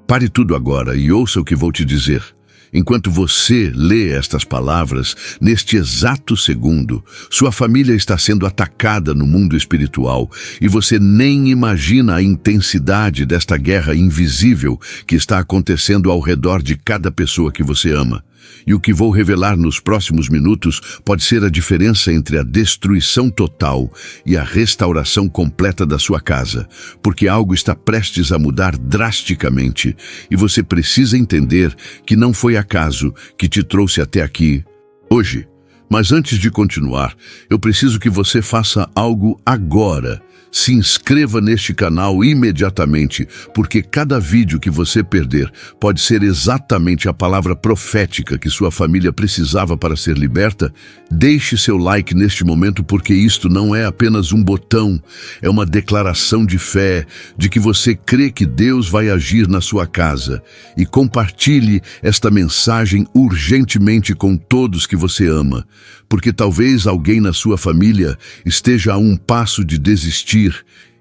Pare tudo agora e ouça o que vou te dizer. Enquanto você lê estas palavras, neste exato segundo, sua família está sendo atacada no mundo espiritual e você nem imagina a intensidade desta guerra invisível que está acontecendo ao redor de cada pessoa que você ama. E o que vou revelar nos próximos minutos pode ser a diferença entre a destruição total e a restauração completa da sua casa, porque algo está prestes a mudar drasticamente e você precisa entender que não foi acaso que te trouxe até aqui hoje. Mas antes de continuar, eu preciso que você faça algo agora. Se inscreva neste canal imediatamente, porque cada vídeo que você perder pode ser exatamente a palavra profética que sua família precisava para ser liberta. Deixe seu like neste momento, porque isto não é apenas um botão, é uma declaração de fé, de que você crê que Deus vai agir na sua casa. E compartilhe esta mensagem urgentemente com todos que você ama, porque talvez alguém na sua família esteja a um passo de desistir,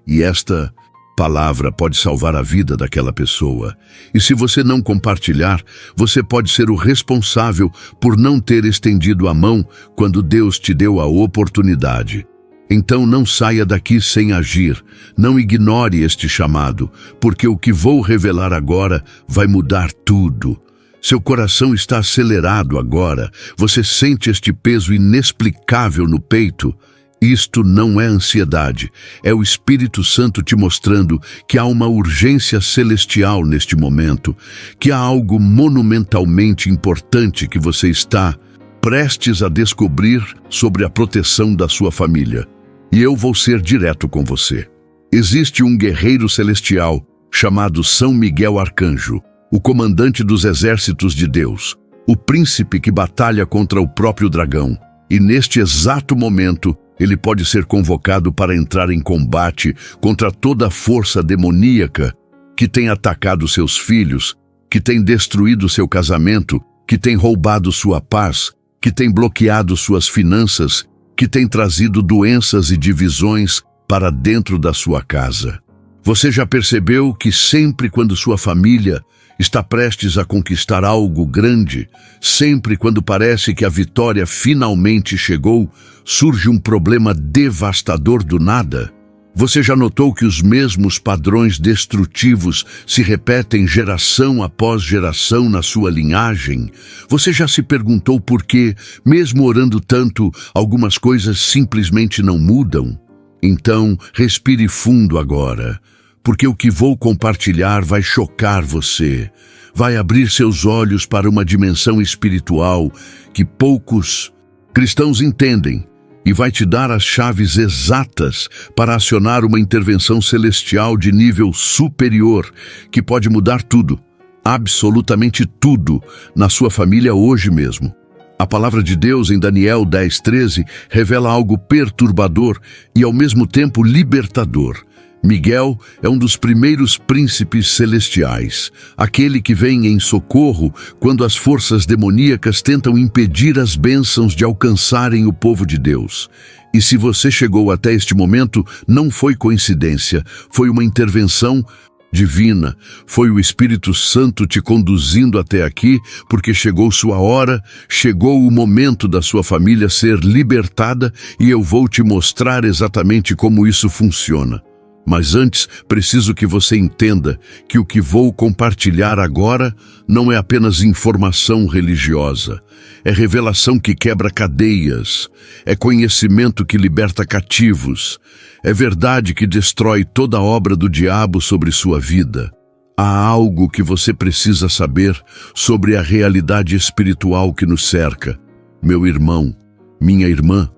e esta palavra pode salvar a vida daquela pessoa. E se você não compartilhar, você pode ser o responsável por não ter estendido a mão quando Deus te deu a oportunidade. Então não saia daqui sem agir, não ignore este chamado, porque o que vou revelar agora vai mudar tudo. Seu coração está acelerado agora, você sente este peso inexplicável no peito. Isto não é ansiedade, é o Espírito Santo te mostrando que há uma urgência celestial neste momento, que há algo monumentalmente importante que você está prestes a descobrir sobre a proteção da sua família. E eu vou ser direto com você. Existe um guerreiro celestial chamado São Miguel Arcanjo, o comandante dos exércitos de Deus, o príncipe que batalha contra o próprio dragão. E neste exato momento, ele pode ser convocado para entrar em combate contra toda a força demoníaca que tem atacado seus filhos, que tem destruído seu casamento, que tem roubado sua paz, que tem bloqueado suas finanças, que tem trazido doenças e divisões para dentro da sua casa. Você já percebeu que sempre quando sua família está prestes a conquistar algo grande, sempre quando parece que a vitória finalmente chegou, surge um problema devastador do nada? Você já notou que os mesmos padrões destrutivos se repetem geração após geração na sua linhagem? Você já se perguntou por que, mesmo orando tanto, algumas coisas simplesmente não mudam? Então, respire fundo agora, porque o que vou compartilhar vai chocar você, vai abrir seus olhos para uma dimensão espiritual que poucos cristãos entendem e vai te dar as chaves exatas para acionar uma intervenção celestial de nível superior que pode mudar tudo, absolutamente tudo, na sua família hoje mesmo. A palavra de Deus em Daniel 10:13 revela algo perturbador e ao mesmo tempo libertador. Miguel é um dos primeiros príncipes celestiais, aquele que vem em socorro quando as forças demoníacas tentam impedir as bênçãos de alcançarem o povo de Deus. E se você chegou até este momento, não foi coincidência, foi uma intervenção divina, foi o Espírito Santo te conduzindo até aqui, porque chegou sua hora, chegou o momento da sua família ser libertada e eu vou te mostrar exatamente como isso funciona. Mas antes, preciso que você entenda que o que vou compartilhar agora não é apenas informação religiosa. É revelação que quebra cadeias. É conhecimento que liberta cativos. É verdade que destrói toda a obra do diabo sobre sua vida. Há algo que você precisa saber sobre a realidade espiritual que nos cerca. Meu irmão, minha irmã,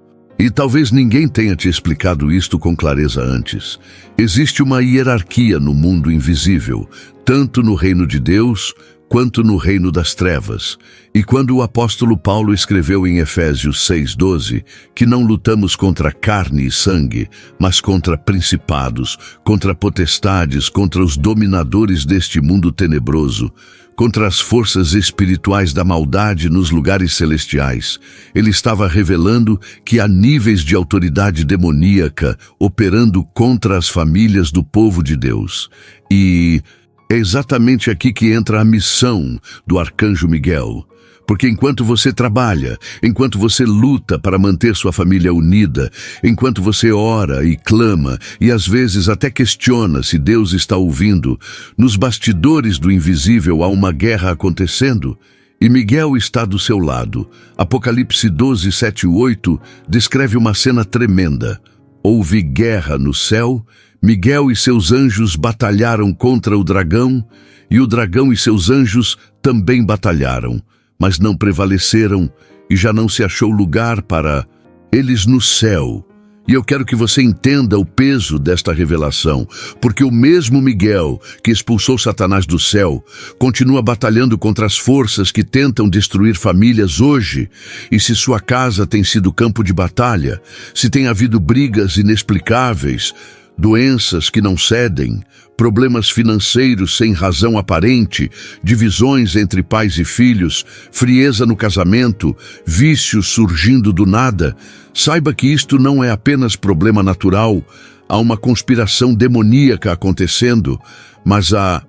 e talvez ninguém tenha te explicado isto com clareza antes. Existe uma hierarquia no mundo invisível, tanto no reino de Deus quanto no reino das trevas. E quando o apóstolo Paulo escreveu em Efésios 6:12 que não lutamos contra carne e sangue, mas contra principados, contra potestades, contra os dominadores deste mundo tenebroso, contra as forças espirituais da maldade nos lugares celestiais, ele estava revelando que há níveis de autoridade demoníaca operando contra as famílias do povo de Deus. E É exatamente aqui que entra a missão do arcanjo Miguel. Porque enquanto você trabalha, enquanto você luta para manter sua família unida, enquanto você ora e clama e às vezes até questiona se Deus está ouvindo, nos bastidores do invisível há uma guerra acontecendo e Miguel está do seu lado. Apocalipse 12, 7 e 8 descreve uma cena tremenda. Houve guerra no céu, Miguel e seus anjos batalharam contra o dragão e o dragão e seus anjos também batalharam. Mas não prevaleceram e já não se achou lugar para eles no céu. E eu quero que você entenda o peso desta revelação, porque o mesmo Miguel que expulsou Satanás do céu continua batalhando contra as forças que tentam destruir famílias hoje. E se sua casa tem sido campo de batalha, se tem havido brigas inexplicáveis, doenças que não cedem, problemas financeiros sem razão aparente, divisões entre pais e filhos, frieza no casamento, vícios surgindo do nada, saiba que isto não é apenas problema natural, há uma conspiração demoníaca acontecendo, mas a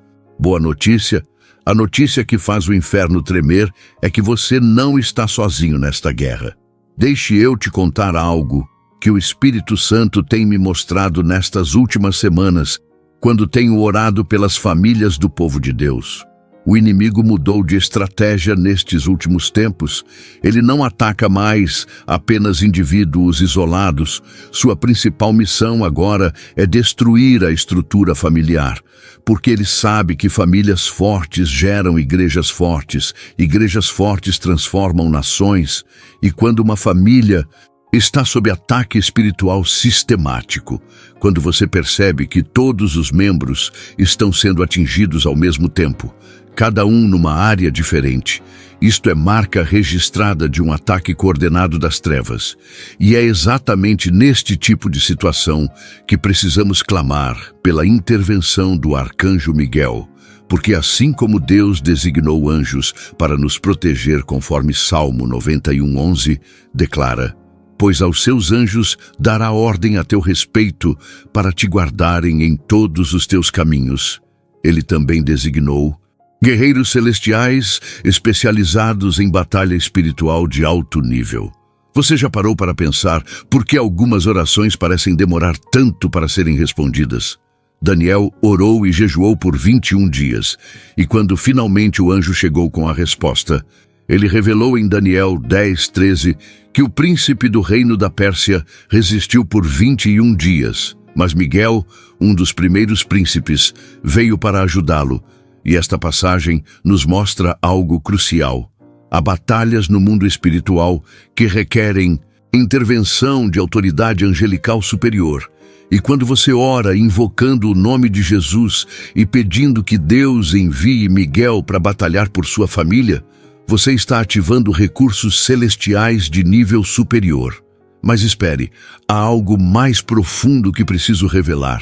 notícia que faz o inferno tremer é que você não está sozinho nesta guerra. Deixe eu te contar algo que o Espírito Santo tem me mostrado nestas últimas semanas, quando tenho orado pelas famílias do povo de Deus. O inimigo mudou de estratégia nestes últimos tempos. Ele não ataca mais apenas indivíduos isolados. Sua principal missão agora é destruir a estrutura familiar, porque ele sabe que famílias fortes geram igrejas fortes transformam nações, e quando uma família está sob ataque espiritual sistemático, quando você percebe que todos os membros estão sendo atingidos ao mesmo tempo, cada um numa área diferente. Isto é marca registrada de um ataque coordenado das trevas. E é exatamente neste tipo de situação que precisamos clamar pela intervenção do arcanjo Miguel. Porque assim como Deus designou anjos para nos proteger, conforme Salmo 91:11 declara: pois aos seus anjos dará ordem a teu respeito para te guardarem em todos os teus caminhos. Ele também designou guerreiros celestiais especializados em batalha espiritual de alto nível. Você já parou para pensar por que algumas orações parecem demorar tanto para serem respondidas? Daniel orou e jejuou por 21 dias, e quando finalmente o anjo chegou com a resposta, ele revelou em Daniel 10:13 que o príncipe do reino da Pérsia resistiu por 21 dias, mas Miguel, um dos primeiros príncipes, veio para ajudá-lo. E esta passagem nos mostra algo crucial. Há batalhas no mundo espiritual que requerem intervenção de autoridade angelical superior. E quando você ora invocando o nome de Jesus e pedindo que Deus envie Miguel para batalhar por sua família, você está ativando recursos celestiais de nível superior. Mas espere, há algo mais profundo que preciso revelar.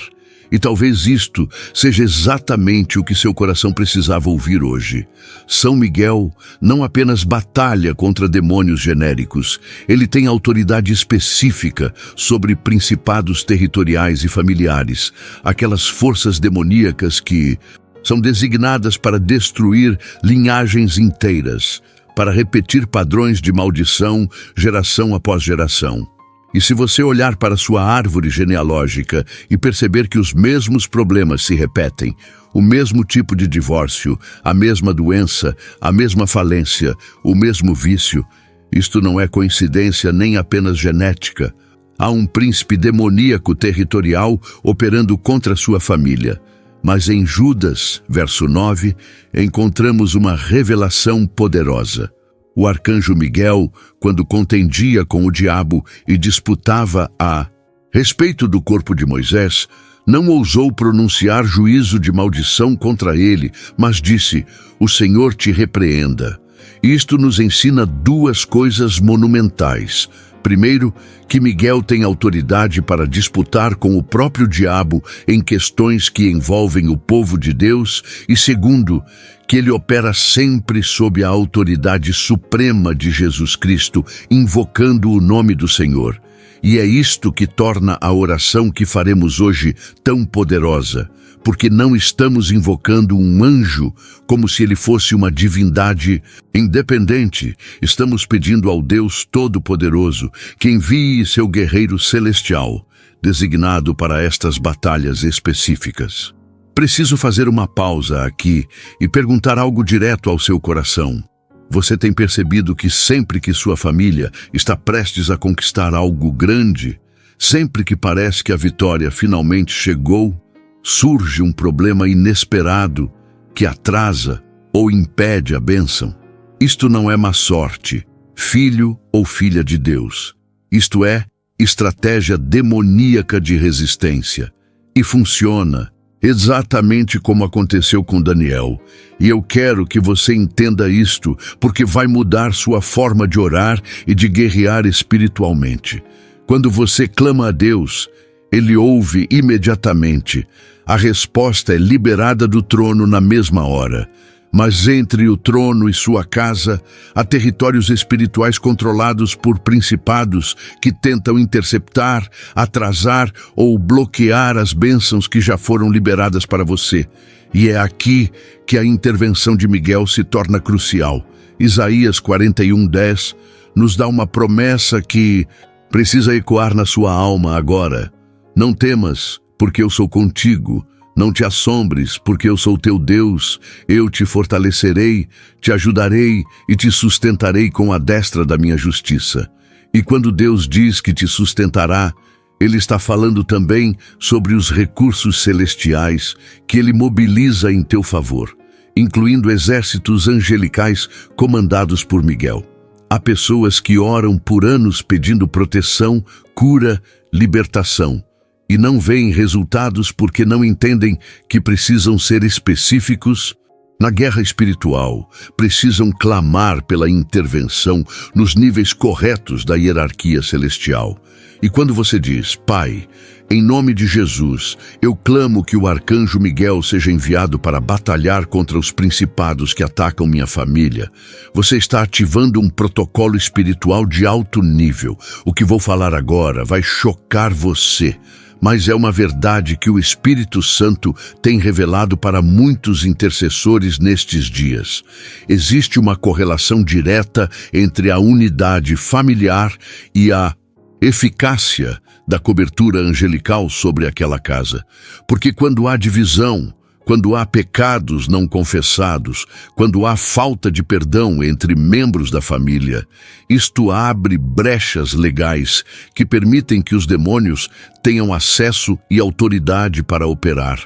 E talvez isto seja exatamente o que seu coração precisava ouvir hoje. São Miguel não apenas batalha contra demônios genéricos, ele tem autoridade específica sobre principados territoriais e familiares, aquelas forças demoníacas que são designadas para destruir linhagens inteiras, para repetir padrões de maldição geração após geração. E se você olhar para sua árvore genealógica e perceber que os mesmos problemas se repetem, o mesmo tipo de divórcio, a mesma doença, a mesma falência, o mesmo vício, isto não é coincidência nem apenas genética. Há um príncipe demoníaco territorial operando contra sua família. Mas em Judas, verso 9, encontramos uma revelação poderosa. O arcanjo Miguel, quando contendia com o diabo e disputava a respeito do corpo de Moisés, não ousou pronunciar juízo de maldição contra ele, mas disse: "O Senhor te repreenda." Isto nos ensina duas coisas monumentais. Primeiro, que Miguel tem autoridade para disputar com o próprio diabo em questões que envolvem o povo de Deus, e segundo, que ele opera sempre sob a autoridade suprema de Jesus Cristo, invocando o nome do Senhor. E é isto que torna a oração que faremos hoje tão poderosa, porque não estamos invocando um anjo como se ele fosse uma divindade independente. Estamos pedindo ao Deus Todo-Poderoso que envie seu guerreiro celestial, designado para estas batalhas específicas. Preciso fazer uma pausa aqui e perguntar algo direto ao seu coração. Você tem percebido que sempre que sua família está prestes a conquistar algo grande, sempre que parece que a vitória finalmente chegou, surge um problema inesperado que atrasa ou impede a bênção? Isto não é má sorte, filho ou filha de Deus. Isto é estratégia demoníaca de resistência. E funciona exatamente como aconteceu com Daniel. E eu quero que você entenda isto, porque vai mudar sua forma de orar e de guerrear espiritualmente. Quando você clama a Deus, Ele ouve imediatamente. A resposta é liberada do trono na mesma hora. Mas entre o trono e sua casa, há territórios espirituais controlados por principados que tentam interceptar, atrasar ou bloquear as bênçãos que já foram liberadas para você. E é aqui que a intervenção de Miguel se torna crucial. Isaías 41:10 nos dá uma promessa que precisa ecoar na sua alma agora. Não temas, porque eu sou contigo. Não te assombres, porque eu sou teu Deus. Eu te fortalecerei, te ajudarei e te sustentarei com a destra da minha justiça. E quando Deus diz que te sustentará, Ele está falando também sobre os recursos celestiais que Ele mobiliza em teu favor, incluindo exércitos angelicais comandados por Miguel. Há pessoas que oram por anos pedindo proteção, cura, libertação, e não veem resultados porque não entendem que precisam ser específicos. Na guerra espiritual, precisam clamar pela intervenção nos níveis corretos da hierarquia celestial. E quando você diz, Pai, em nome de Jesus, eu clamo que o arcanjo Miguel seja enviado para batalhar contra os principados que atacam minha família, você está ativando um protocolo espiritual de alto nível. O que vou falar agora vai chocar você, mas é uma verdade que o Espírito Santo tem revelado para muitos intercessores nestes dias. Existe uma correlação direta entre a unidade familiar e a eficácia da cobertura angelical sobre aquela casa. Porque quando há divisão, quando há pecados não confessados, quando há falta de perdão entre membros da família, isto abre brechas legais que permitem que os demônios tenham acesso e autoridade para operar.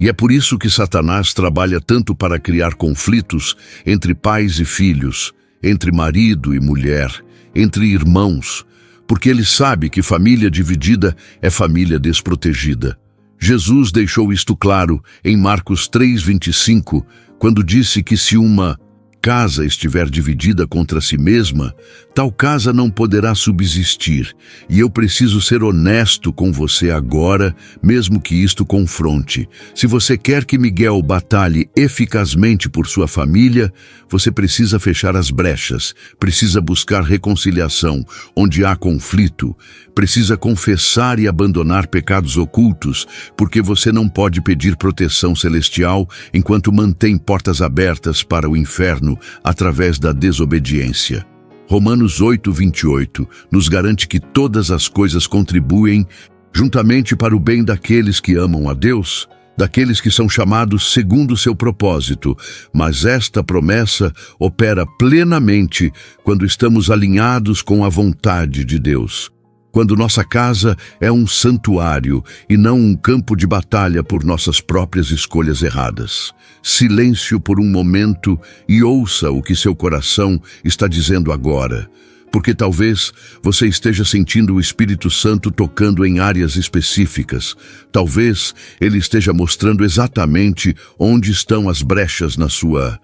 E é por isso que Satanás trabalha tanto para criar conflitos entre pais e filhos, entre marido e mulher, entre irmãos, porque ele sabe que família dividida é família desprotegida. Jesus deixou isto claro em Marcos 3:25, quando disse que se uma casa estiver dividida contra si mesma, tal casa não poderá subsistir. E eu preciso ser honesto com você agora, mesmo que isto confronte. Se você quer que Miguel batalhe eficazmente por sua família, você precisa fechar as brechas, precisa buscar reconciliação onde há conflito, precisa confessar e abandonar pecados ocultos, porque você não pode pedir proteção celestial enquanto mantém portas abertas para o inferno através da desobediência. Romanos 8:28 nos garante que todas as coisas contribuem juntamente para o bem daqueles que amam a Deus, daqueles que são chamados segundo o seu propósito, mas esta promessa opera plenamente quando estamos alinhados com a vontade de Deus. Quando nossa casa é um santuário e não um campo de batalha por nossas próprias escolhas erradas. Silêncio por um momento e ouça o que seu coração está dizendo agora, porque talvez você esteja sentindo o Espírito Santo tocando em áreas específicas. Talvez ele esteja mostrando exatamente onde estão as brechas na sua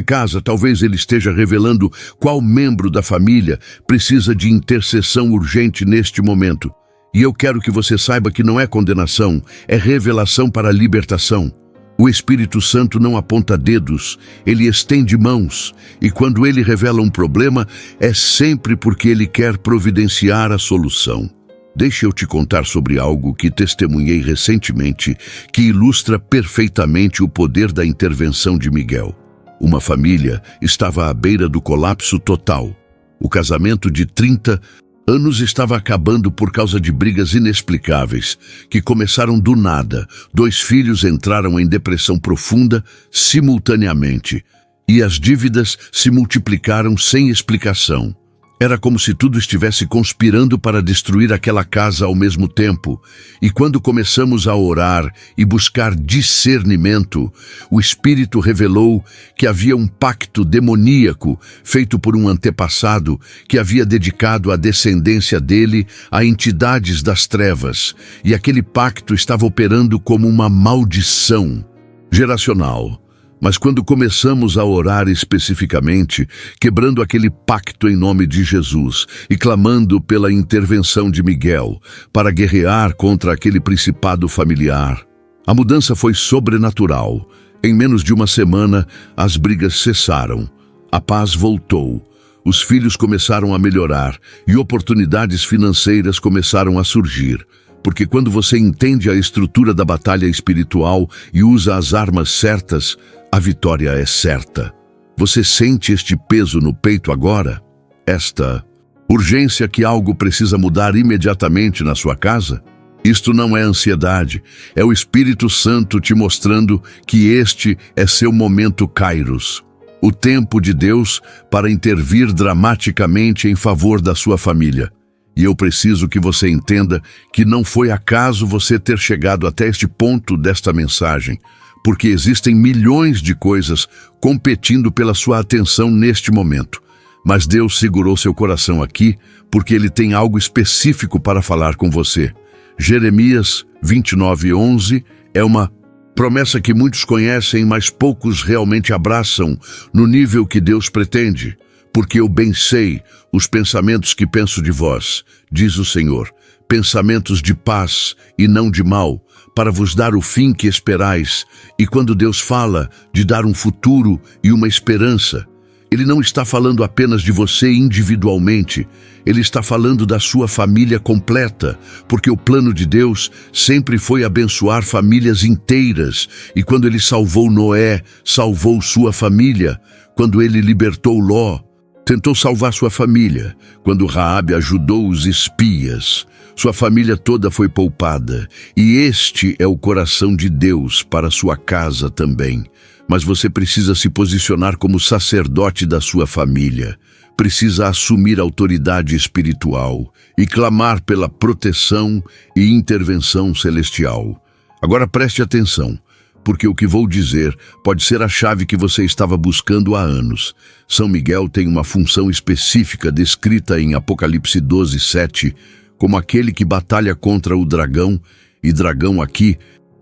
casa. Talvez ele esteja revelando qual membro da família precisa de intercessão urgente neste momento. E eu quero que você saiba que não é condenação, é revelação para a libertação. O Espírito Santo não aponta dedos, ele estende mãos. E quando ele revela um problema, é sempre porque ele quer providenciar a solução. Deixe eu te contar sobre algo que testemunhei recentemente que ilustra perfeitamente o poder da intervenção de Miguel. Uma família estava à beira do colapso total. O casamento de 30 anos estava acabando por causa de brigas inexplicáveis, que começaram do nada. 2 filhos entraram em depressão profunda simultaneamente, e as dívidas se multiplicaram sem explicação. Era como se tudo estivesse conspirando para destruir aquela casa ao mesmo tempo. E quando começamos a orar e buscar discernimento, o Espírito revelou que havia um pacto demoníaco feito por um antepassado que havia dedicado a descendência dele a entidades das trevas. E aquele pacto estava operando como uma maldição geracional. Mas quando começamos a orar especificamente, quebrando aquele pacto em nome de Jesus e clamando pela intervenção de Miguel para guerrear contra aquele principado familiar, a mudança foi sobrenatural. Em menos de uma semana, as brigas cessaram, a paz voltou, os filhos começaram a melhorar e oportunidades financeiras começaram a surgir. Porque quando você entende a estrutura da batalha espiritual e usa as armas certas, a vitória é certa. Você sente este peso no peito agora? Esta urgência que algo precisa mudar imediatamente na sua casa? Isto não é ansiedade, é o Espírito Santo te mostrando que este é seu momento Kairos, o tempo de Deus para intervir dramaticamente em favor da sua família. E eu preciso que você entenda que não foi acaso você ter chegado até este ponto desta mensagem, porque existem milhões de coisas competindo pela sua atenção neste momento. Mas Deus segurou seu coração aqui porque Ele tem algo específico para falar com você. Jeremias 29:11 é uma promessa que muitos conhecem, mas poucos realmente abraçam no nível que Deus pretende. Porque eu bem sei os pensamentos que penso de vós, diz o Senhor, pensamentos de paz e não de mal, para vos dar o fim que esperais. E quando Deus fala de dar um futuro e uma esperança, Ele não está falando apenas de você individualmente, Ele está falando da sua família completa, porque o plano de Deus sempre foi abençoar famílias inteiras, e quando Ele salvou Noé, salvou sua família. Quando Ele libertou Ló, tentou salvar sua família. Quando Raabe ajudou os espias, sua família toda foi poupada. E este é o coração de Deus para sua casa também. Mas você precisa se posicionar como sacerdote da sua família. Precisa assumir autoridade espiritual e clamar pela proteção e intervenção celestial. Agora preste atenção, porque o que vou dizer pode ser a chave que você estava buscando há anos. São Miguel tem uma função específica descrita em Apocalipse 12:7, como aquele que batalha contra o dragão, e dragão aqui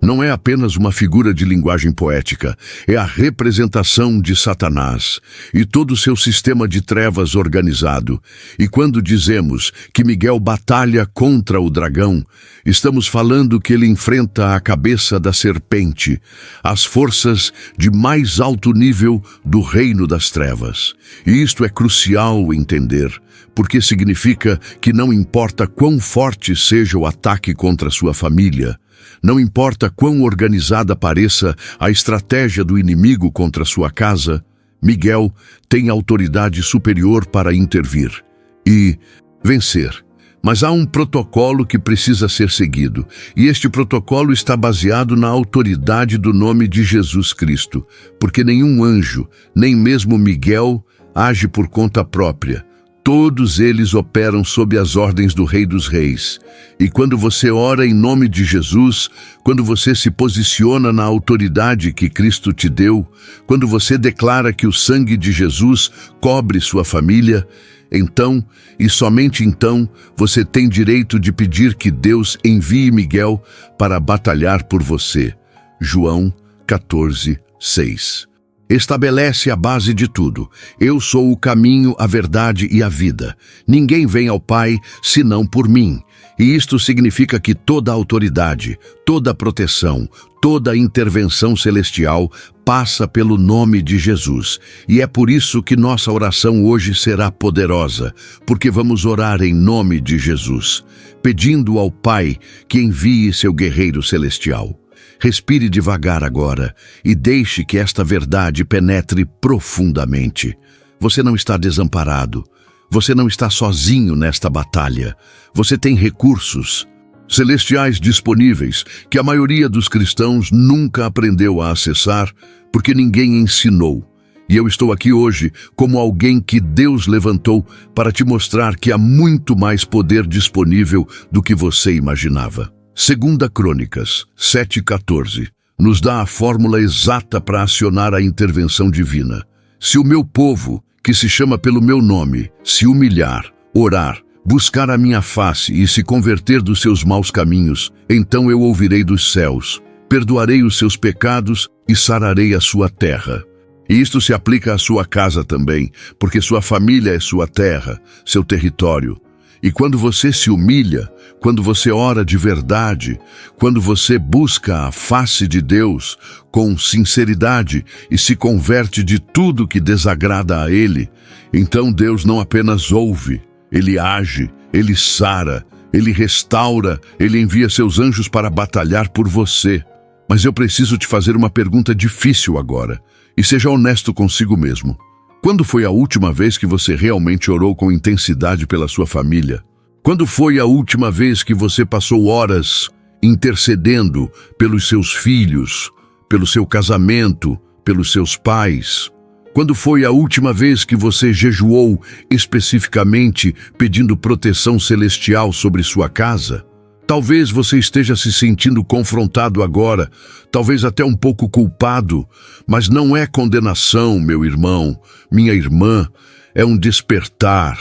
não é apenas uma figura de linguagem poética, é a representação de Satanás e todo o seu sistema de trevas organizado. E quando dizemos que Miguel batalha contra o dragão, estamos falando que ele enfrenta a cabeça da serpente, as forças de mais alto nível do reino das trevas. E isto é crucial entender, porque significa que não importa quão forte seja o ataque contra sua família, não importa quão organizada pareça a estratégia do inimigo contra sua casa, Miguel tem autoridade superior para intervir e vencer. Mas há um protocolo que precisa ser seguido, e este protocolo está baseado na autoridade do nome de Jesus Cristo, porque nenhum anjo, nem mesmo Miguel, age por conta própria. Todos eles operam sob as ordens do Rei dos Reis. E quando você ora em nome de Jesus, quando você se posiciona na autoridade que Cristo te deu, quando você declara que o sangue de Jesus cobre sua família, então, e somente então, você tem direito de pedir que Deus envie Miguel para batalhar por você. João 14:6. Estabelece a base de tudo. Eu sou o caminho, a verdade e a vida. Ninguém vem ao Pai senão por mim. E isto significa que toda autoridade, toda proteção, toda intervenção celestial passa pelo nome de Jesus. E é por isso que nossa oração hoje será poderosa, porque vamos orar em nome de Jesus, pedindo ao Pai que envie seu guerreiro celestial. Respire devagar agora e deixe que esta verdade penetre profundamente. Você não está desamparado. Você não está sozinho nesta batalha. Você tem recursos celestiais disponíveis que a maioria dos cristãos nunca aprendeu a acessar porque ninguém ensinou. E eu estou aqui hoje como alguém que Deus levantou para te mostrar que há muito mais poder disponível do que você imaginava. 2 Crônicas 7:14 nos dá a fórmula exata para acionar a intervenção divina. Se o meu povo, que se chama pelo meu nome, se humilhar, orar, buscar a minha face e se converter dos seus maus caminhos, então eu ouvirei dos céus, perdoarei os seus pecados e sararei a sua terra. E isto se aplica à sua casa também, porque sua família é sua terra, seu território. E quando você se humilha, quando você ora de verdade, quando você busca a face de Deus com sinceridade e se converte de tudo que desagrada a Ele, então Deus não apenas ouve, Ele age, Ele sara, Ele restaura, Ele envia seus anjos para batalhar por você. Mas eu preciso te fazer uma pergunta difícil agora, e seja honesto consigo mesmo. Quando foi a última vez que você realmente orou com intensidade pela sua família? Quando foi a última vez que você passou horas intercedendo pelos seus filhos, pelo seu casamento, pelos seus pais? Quando foi a última vez que você jejuou especificamente pedindo proteção celestial sobre sua casa? Talvez você esteja se sentindo confrontado agora, talvez até um pouco culpado, mas não é condenação, meu irmão, minha irmã, é um despertar.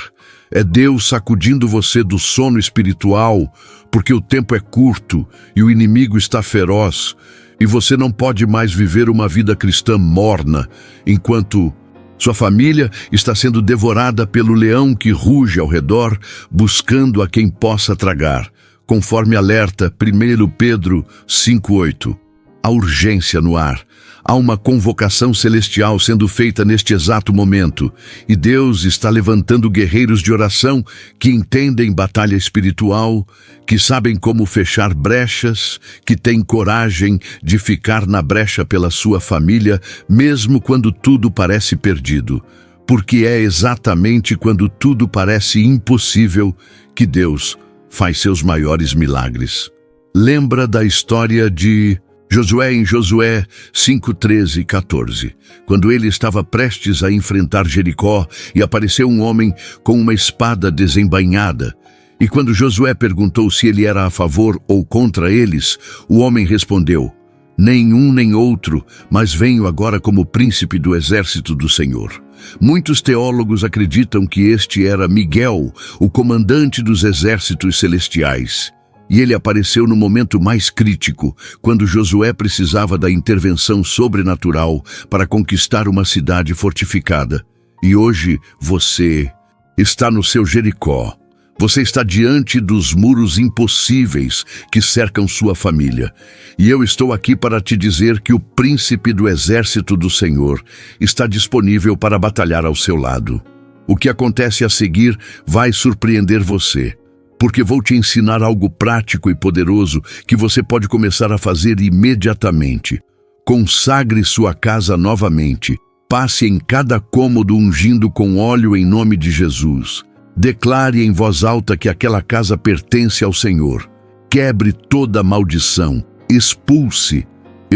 É Deus sacudindo você do sono espiritual, porque o tempo é curto e o inimigo está feroz, e você não pode mais viver uma vida cristã morna, enquanto sua família está sendo devorada pelo leão que ruge ao redor, buscando a quem possa tragar. Conforme alerta 1 Pedro 5:8. A urgência no ar. Há uma convocação celestial sendo feita neste exato momento, e Deus está levantando guerreiros de oração que entendem batalha espiritual, que sabem como fechar brechas, que têm coragem de ficar na brecha pela sua família, mesmo quando tudo parece perdido. Porque é exatamente quando tudo parece impossível que Deus faz seus maiores milagres. Lembra da história de Josué em Josué 5:13 e 14, quando ele estava prestes a enfrentar Jericó e apareceu um homem com uma espada desembainhada. E quando Josué perguntou se ele era a favor ou contra eles, o homem respondeu: nenhum nem outro, mas venho agora como príncipe do exército do Senhor. Muitos teólogos acreditam que este era Miguel, o comandante dos exércitos celestiais. E ele apareceu no momento mais crítico, quando Josué precisava da intervenção sobrenatural para conquistar uma cidade fortificada. E hoje você está no seu Jericó. Você está diante dos muros impossíveis que cercam sua família. E eu estou aqui para te dizer que o príncipe do exército do Senhor está disponível para batalhar ao seu lado. O que acontece a seguir vai surpreender você, porque vou te ensinar algo prático e poderoso que você pode começar a fazer imediatamente. Consagre sua casa novamente. Passe em cada cômodo ungindo com óleo em nome de Jesus. Declare em voz alta que aquela casa pertence ao Senhor. Quebre toda maldição. Expulse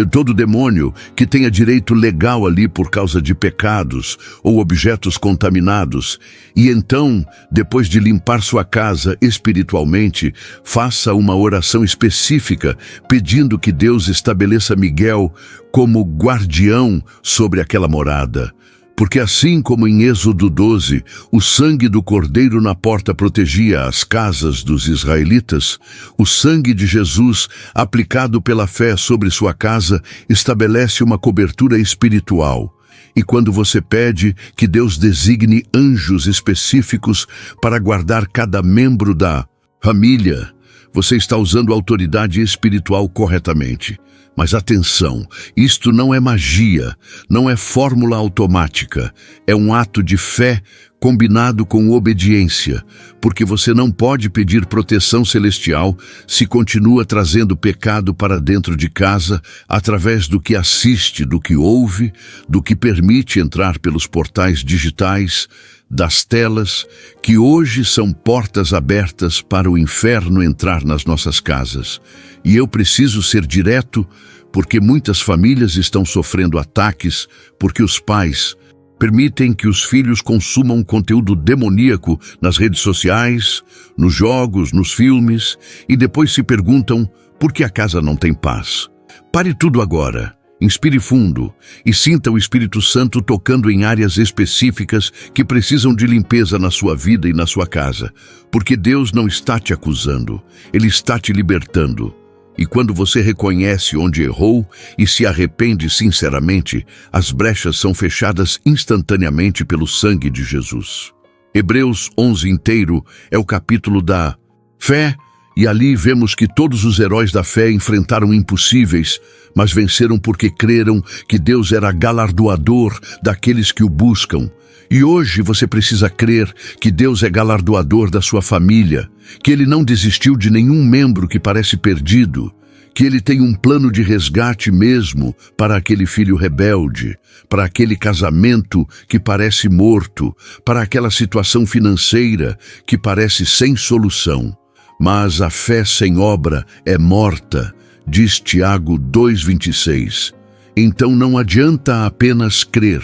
todo demônio que tenha direito legal ali por causa de pecados ou objetos contaminados. E então, depois de limpar sua casa espiritualmente, faça uma oração específica pedindo que Deus estabeleça Miguel como guardião sobre aquela morada. Porque assim como em Êxodo 12, o sangue do cordeiro na porta protegia as casas dos israelitas, o sangue de Jesus, aplicado pela fé sobre sua casa, estabelece uma cobertura espiritual. E quando você pede que Deus designe anjos específicos para guardar cada membro da família, você está usando a autoridade espiritual corretamente. Mas atenção, isto não é magia, não é fórmula automática, é um ato de fé combinado com obediência, porque você não pode pedir proteção celestial se continua trazendo pecado para dentro de casa através do que assiste, do que ouve, do que permite entrar pelos portais digitais, das telas, que hoje são portas abertas para o inferno entrar nas nossas casas. E eu preciso ser direto, porque muitas famílias estão sofrendo ataques porque os pais permitem que os filhos consumam conteúdo demoníaco nas redes sociais, nos jogos, nos filmes, e depois se perguntam por que a casa não tem paz. Pare tudo agora. Inspire fundo e sinta o Espírito Santo tocando em áreas específicas que precisam de limpeza na sua vida e na sua casa, porque Deus não está te acusando, Ele está te libertando. E quando você reconhece onde errou e se arrepende sinceramente, as brechas são fechadas instantaneamente pelo sangue de Jesus. Hebreus 11 inteiro é o capítulo da fé, e ali vemos que todos os heróis da fé enfrentaram impossíveis, mas venceram porque creram que Deus era galardoador daqueles que o buscam. E hoje você precisa crer que Deus é galardoador da sua família, que Ele não desistiu de nenhum membro que parece perdido, que Ele tem um plano de resgate mesmo para aquele filho rebelde, para aquele casamento que parece morto, para aquela situação financeira que parece sem solução. Mas a fé sem obra é morta, diz Tiago 2,26. Então não adianta apenas crer.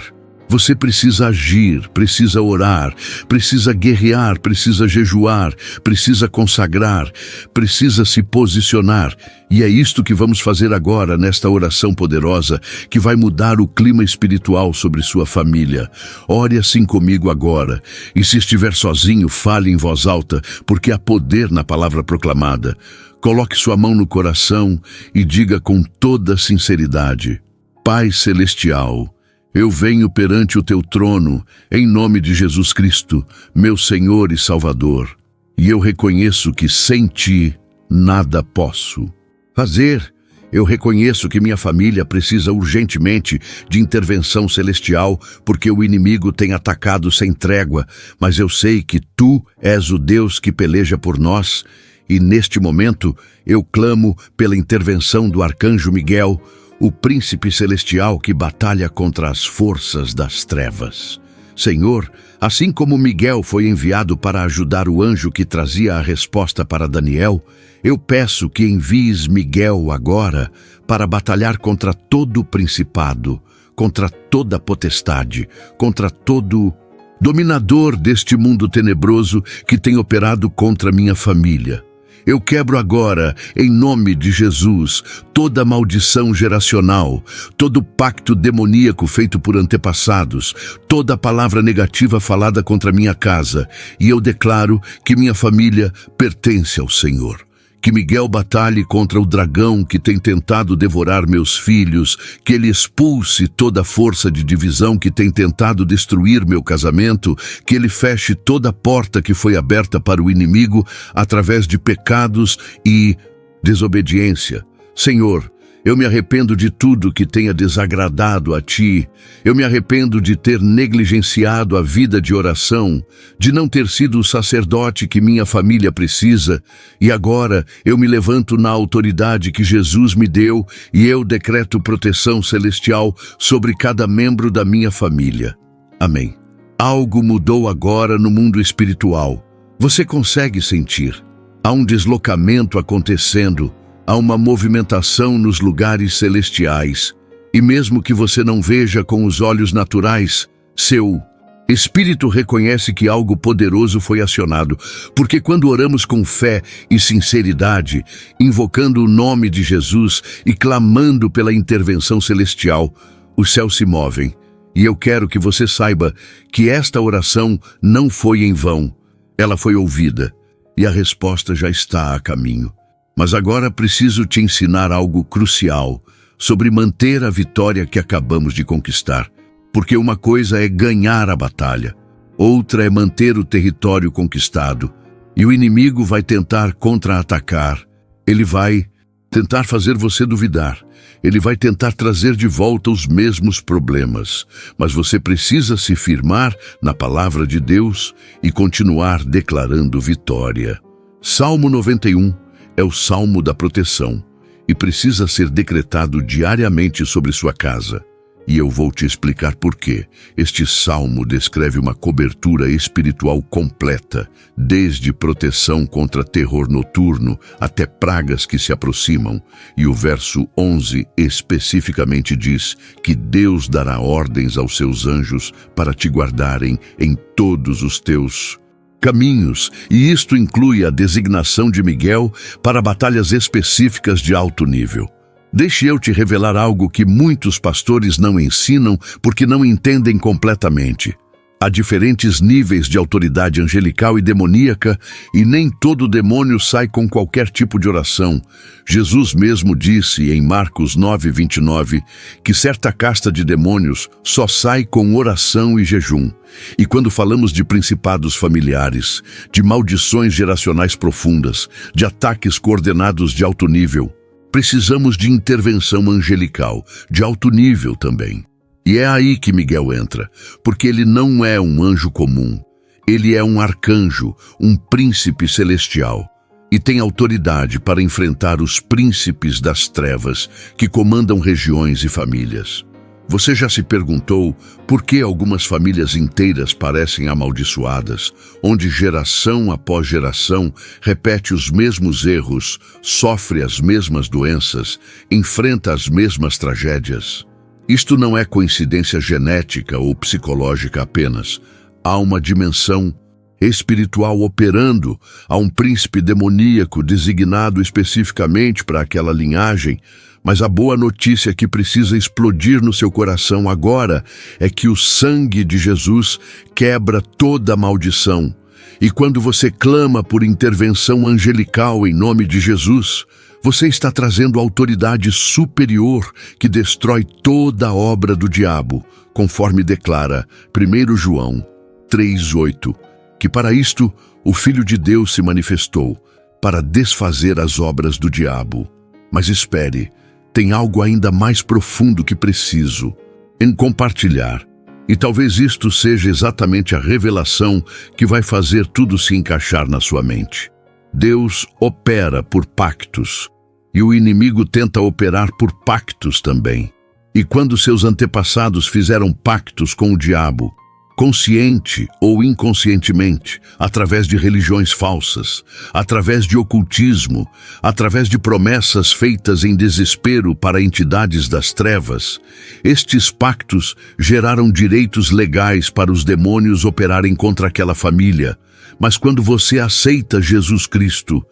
Você precisa agir, precisa orar, precisa guerrear, precisa jejuar, precisa consagrar, precisa se posicionar. E é isto que vamos fazer agora nesta oração poderosa que vai mudar o clima espiritual sobre sua família. Ore assim comigo agora. E se estiver sozinho, fale em voz alta, porque há poder na palavra proclamada. Coloque sua mão no coração e diga com toda sinceridade: Pai Celestial, eu venho perante o teu trono, em nome de Jesus Cristo, meu Senhor e Salvador, e eu reconheço que sem ti nada posso fazer. Eu reconheço que minha família precisa urgentemente de intervenção celestial, porque o inimigo tem atacado sem trégua, mas eu sei que tu és o Deus que peleja por nós, e neste momento eu clamo pela intervenção do arcanjo Miguel, o príncipe celestial que batalha contra as forças das trevas. Senhor, assim como Miguel foi enviado para ajudar o anjo que trazia a resposta para Daniel, eu peço que envies Miguel agora para batalhar contra todo principado, contra toda potestade, contra todo dominador deste mundo tenebroso que tem operado contra minha família. Eu quebro agora, em nome de Jesus, toda maldição geracional, todo pacto demoníaco feito por antepassados, toda palavra negativa falada contra minha casa, e eu declaro que minha família pertence ao Senhor. Que Miguel batalhe contra o dragão que tem tentado devorar meus filhos, que ele expulse toda força de divisão que tem tentado destruir meu casamento, que ele feche toda porta que foi aberta para o inimigo através de pecados e desobediência. Senhor, eu me arrependo de tudo que tenha desagradado a Ti. Eu me arrependo de ter negligenciado a vida de oração, de não ter sido o sacerdote que minha família precisa. E agora eu me levanto na autoridade que Jesus me deu e eu decreto proteção celestial sobre cada membro da minha família. Amém. Algo mudou agora no mundo espiritual. Você consegue sentir? Há um deslocamento acontecendo. Há uma movimentação nos lugares celestiais, e mesmo que você não veja com os olhos naturais, seu espírito reconhece que algo poderoso foi acionado, porque quando oramos com fé e sinceridade, invocando o nome de Jesus e clamando pela intervenção celestial, os céus se movem. E eu quero que você saiba que esta oração não foi em vão, ela foi ouvida, e a resposta já está a caminho. Mas agora preciso te ensinar algo crucial sobre manter a vitória que acabamos de conquistar. Porque uma coisa é ganhar a batalha, outra é manter o território conquistado. E o inimigo vai tentar contra-atacar. Ele vai tentar fazer você duvidar. Ele vai tentar trazer de volta os mesmos problemas, mas você precisa se firmar na palavra de Deus e continuar declarando vitória. Salmo 91 é o salmo da proteção e precisa ser decretado diariamente sobre sua casa. E eu vou te explicar por quê. Este salmo descreve uma cobertura espiritual completa, desde proteção contra terror noturno até pragas que se aproximam. E o verso 11 especificamente diz que Deus dará ordens aos seus anjos para te guardarem em todos os teus caminhos, e isto inclui a designação de Miguel para batalhas específicas de alto nível. Deixe eu te revelar algo que muitos pastores não ensinam porque não entendem completamente. Há diferentes níveis de autoridade angelical e demoníaca, e nem todo demônio sai com qualquer tipo de oração. Jesus mesmo disse em Marcos 9:29 que certa casta de demônios só sai com oração e jejum. E quando falamos de principados familiares, de maldições geracionais profundas, de ataques coordenados de alto nível, precisamos de intervenção angelical, de alto nível também. E é aí que Miguel entra, porque ele não é um anjo comum. Ele é um arcanjo, um príncipe celestial, e tem autoridade para enfrentar os príncipes das trevas que comandam regiões e famílias. Você já se perguntou por que algumas famílias inteiras parecem amaldiçoadas, onde geração após geração repete os mesmos erros, sofre as mesmas doenças, enfrenta as mesmas tragédias? Isto não é coincidência genética ou psicológica apenas. Há uma dimensão espiritual operando, há um príncipe demoníaco designado especificamente para aquela linhagem. Mas a boa notícia que precisa explodir no seu coração agora é que o sangue de Jesus quebra toda a maldição. E quando você clama por intervenção angelical em nome de Jesus, você está trazendo autoridade superior que destrói toda a obra do diabo, conforme declara 1 João 3:8, que para isto o Filho de Deus se manifestou, para desfazer as obras do diabo. Mas espere, tem algo ainda mais profundo que preciso em compartilhar. E talvez isto seja exatamente a revelação que vai fazer tudo se encaixar na sua mente. Deus opera por pactos, e o inimigo tenta operar por pactos também. E quando seus antepassados fizeram pactos com o diabo, consciente ou inconscientemente, através de religiões falsas, através de ocultismo, através de promessas feitas em desespero para entidades das trevas, estes pactos geraram direitos legais para os demônios operarem contra aquela família. Mas quando você aceita Jesus Cristo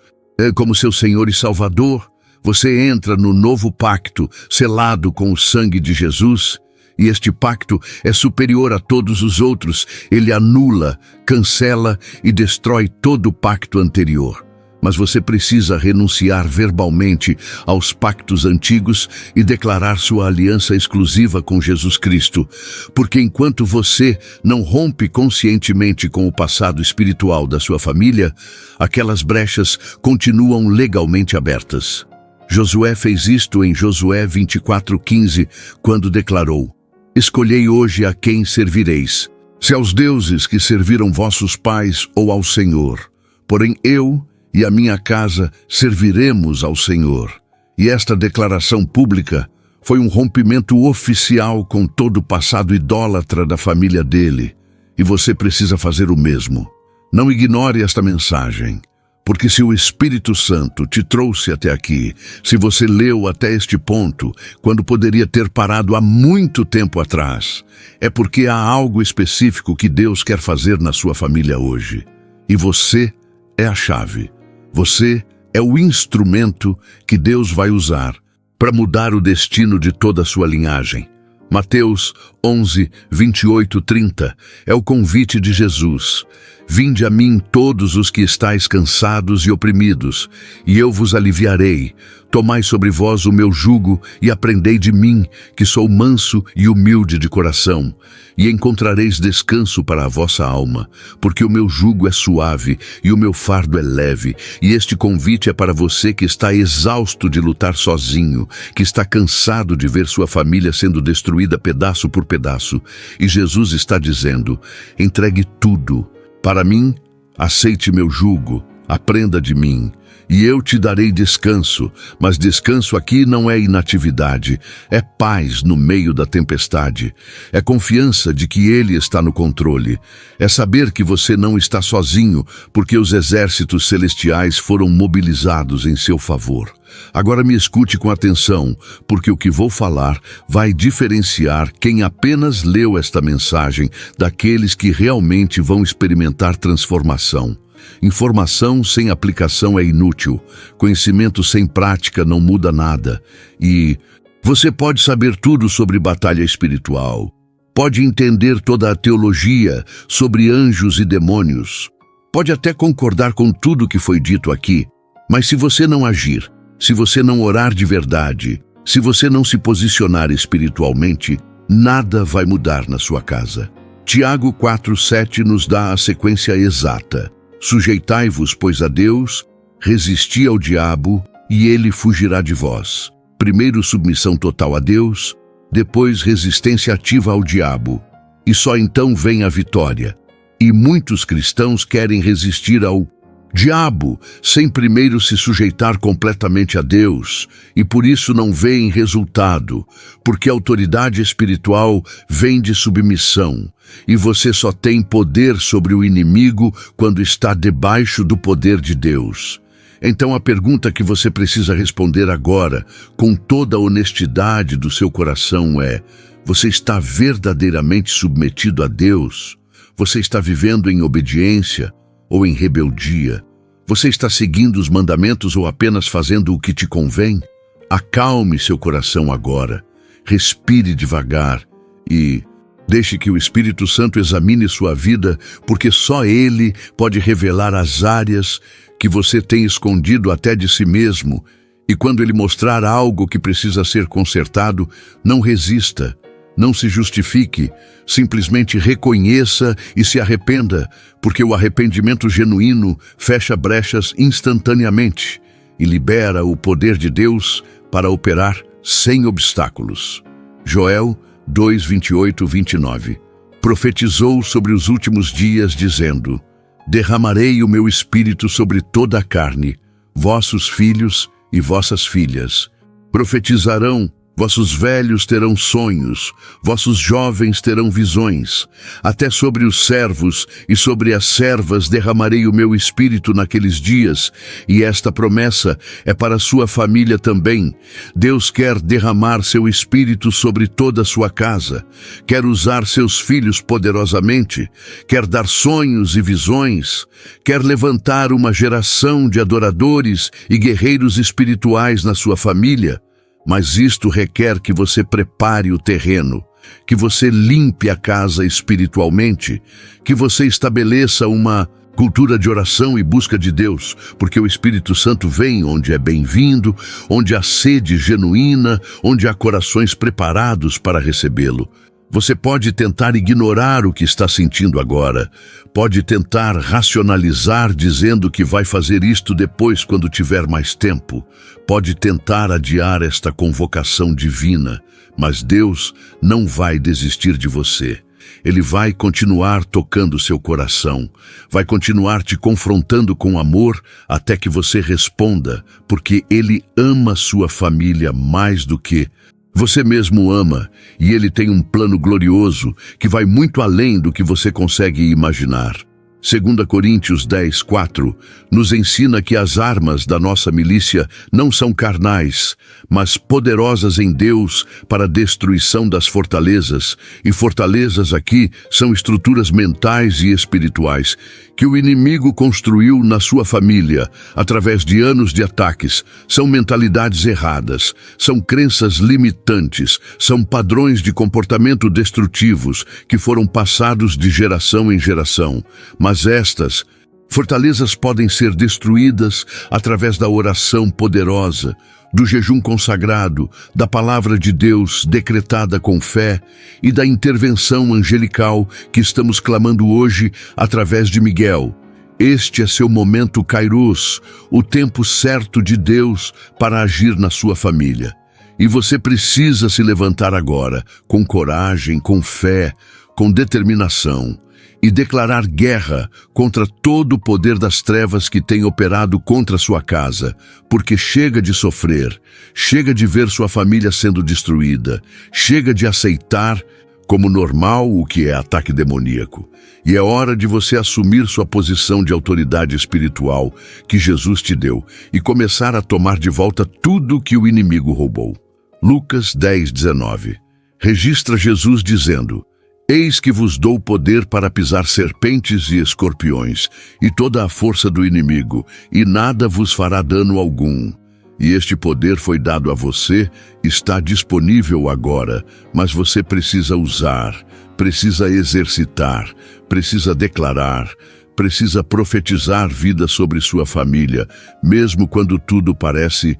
como seu Senhor e Salvador, você entra no novo pacto, selado com o sangue de Jesus. E este pacto é superior a todos os outros. Ele anula, cancela e destrói todo o pacto anterior. Mas você precisa renunciar verbalmente aos pactos antigos e declarar sua aliança exclusiva com Jesus Cristo. Porque enquanto você não rompe conscientemente com o passado espiritual da sua família, aquelas brechas continuam legalmente abertas. Josué fez isto em Josué 24:15, quando declarou: escolhei hoje a quem servireis, se aos deuses que serviram vossos pais ou ao Senhor. Porém eu e a minha casa serviremos ao Senhor. E esta declaração pública foi um rompimento oficial com todo o passado idólatra da família dele. E você precisa fazer o mesmo. Não ignore esta mensagem. Porque se o Espírito Santo te trouxe até aqui, se você leu até este ponto, quando poderia ter parado há muito tempo atrás, é porque há algo específico que Deus quer fazer na sua família hoje. E você é a chave. Você é o instrumento que Deus vai usar para mudar o destino de toda a sua linhagem. Mateus 11, 28, 30 é o convite de Jesus. Vinde a mim todos os que estáis cansados e oprimidos, e eu vos aliviarei. Tomai sobre vós o meu jugo e aprendei de mim, que sou manso e humilde de coração, e encontrareis descanso para a vossa alma, porque o meu jugo é suave e o meu fardo é leve, e este convite é para você que está exausto de lutar sozinho, que está cansado de ver sua família sendo destruída pedaço por pedaço, e Jesus está dizendo: entregue tudo. Para mim, aceite meu jugo, aprenda de mim, e eu te darei descanso. Mas descanso aqui não é inatividade, é paz no meio da tempestade. É confiança de que Ele está no controle. É saber que você não está sozinho, porque os exércitos celestiais foram mobilizados em seu favor. Agora me escute com atenção, porque o que vou falar vai diferenciar quem apenas leu esta mensagem daqueles que realmente vão experimentar transformação. Informação sem aplicação é inútil, conhecimento sem prática não muda nada. E você pode saber tudo sobre batalha espiritual, pode entender toda a teologia sobre anjos e demônios, pode até concordar com tudo que foi dito aqui, mas se você não agir, se você não orar de verdade, se você não se posicionar espiritualmente, nada vai mudar na sua casa. Tiago 4:7 nos dá a sequência exata. Sujeitai-vos, pois, a Deus, resisti ao diabo, e ele fugirá de vós. Primeiro submissão total a Deus, depois resistência ativa ao diabo. E só então vem a vitória. E muitos cristãos querem resistir ao diabo, sem primeiro se sujeitar completamente a Deus, e por isso não veem resultado, porque a autoridade espiritual vem de submissão, e você só tem poder sobre o inimigo quando está debaixo do poder de Deus. Então a pergunta que você precisa responder agora, com toda a honestidade do seu coração é: você está verdadeiramente submetido a Deus? Você está vivendo em obediência ou em rebeldia? Você está seguindo os mandamentos ou apenas fazendo o que te convém? Acalme seu coração agora, respire devagar e deixe que o Espírito Santo examine sua vida, porque só Ele pode revelar as áreas que você tem escondido até de si mesmo. E quando Ele mostrar algo que precisa ser consertado, não resista. Não se justifique, simplesmente reconheça e se arrependa, porque o arrependimento genuíno fecha brechas instantaneamente e libera o poder de Deus para operar sem obstáculos. Joel 2:28-29 profetizou sobre os últimos dias, dizendo: derramarei o meu espírito sobre toda a carne, vossos filhos e vossas filhas profetizarão. Vossos velhos terão sonhos, vossos jovens terão visões. Até sobre os servos e sobre as servas derramarei o meu espírito naqueles dias, e esta promessa é para a sua família também. Deus quer derramar seu espírito sobre toda a sua casa, quer usar seus filhos poderosamente, quer dar sonhos e visões, quer levantar uma geração de adoradores e guerreiros espirituais na sua família. Mas isto requer que você prepare o terreno, que você limpe a casa espiritualmente, que você estabeleça uma cultura de oração e busca de Deus, porque o Espírito Santo vem onde é bem-vindo, onde há sede genuína, onde há corações preparados para recebê-lo. Você pode tentar ignorar o que está sentindo agora, pode tentar racionalizar dizendo que vai fazer isto depois quando tiver mais tempo, pode tentar adiar esta convocação divina, mas Deus não vai desistir de você. Ele vai continuar tocando seu coração, vai continuar te confrontando com amor até que você responda, porque Ele ama sua família mais do que você mesmo ama, e Ele tem um plano glorioso que vai muito além do que você consegue imaginar. 2 Coríntios 10:4 nos ensina que as armas da nossa milícia não são carnais, mas poderosas em Deus para a destruição das fortalezas, e fortalezas aqui são estruturas mentais e espirituais que o inimigo construiu na sua família através de anos de ataques. São mentalidades erradas, são crenças limitantes, são padrões de comportamento destrutivos que foram passados de geração em geração. Mas estas fortalezas podem ser destruídas através da oração poderosa, do jejum consagrado, da palavra de Deus decretada com fé e da intervenção angelical que estamos clamando hoje através de Miguel. Este é seu momento Kairos, o tempo certo de Deus para agir na sua família. E você precisa se levantar agora, com coragem, com fé, com determinação, e declarar guerra contra todo o poder das trevas que tem operado contra sua casa, porque chega de sofrer, chega de ver sua família sendo destruída, chega de aceitar como normal o que é ataque demoníaco. E é hora de você assumir sua posição de autoridade espiritual que Jesus te deu e começar a tomar de volta tudo que o inimigo roubou. Lucas 10:19 registra Jesus dizendo: Eis que vos dou poder para pisar serpentes e escorpiões, e toda a força do inimigo, e nada vos fará dano algum. E este poder foi dado a você, está disponível agora, mas você precisa usar, precisa exercitar, precisa declarar, precisa profetizar vida sobre sua família, mesmo quando tudo parece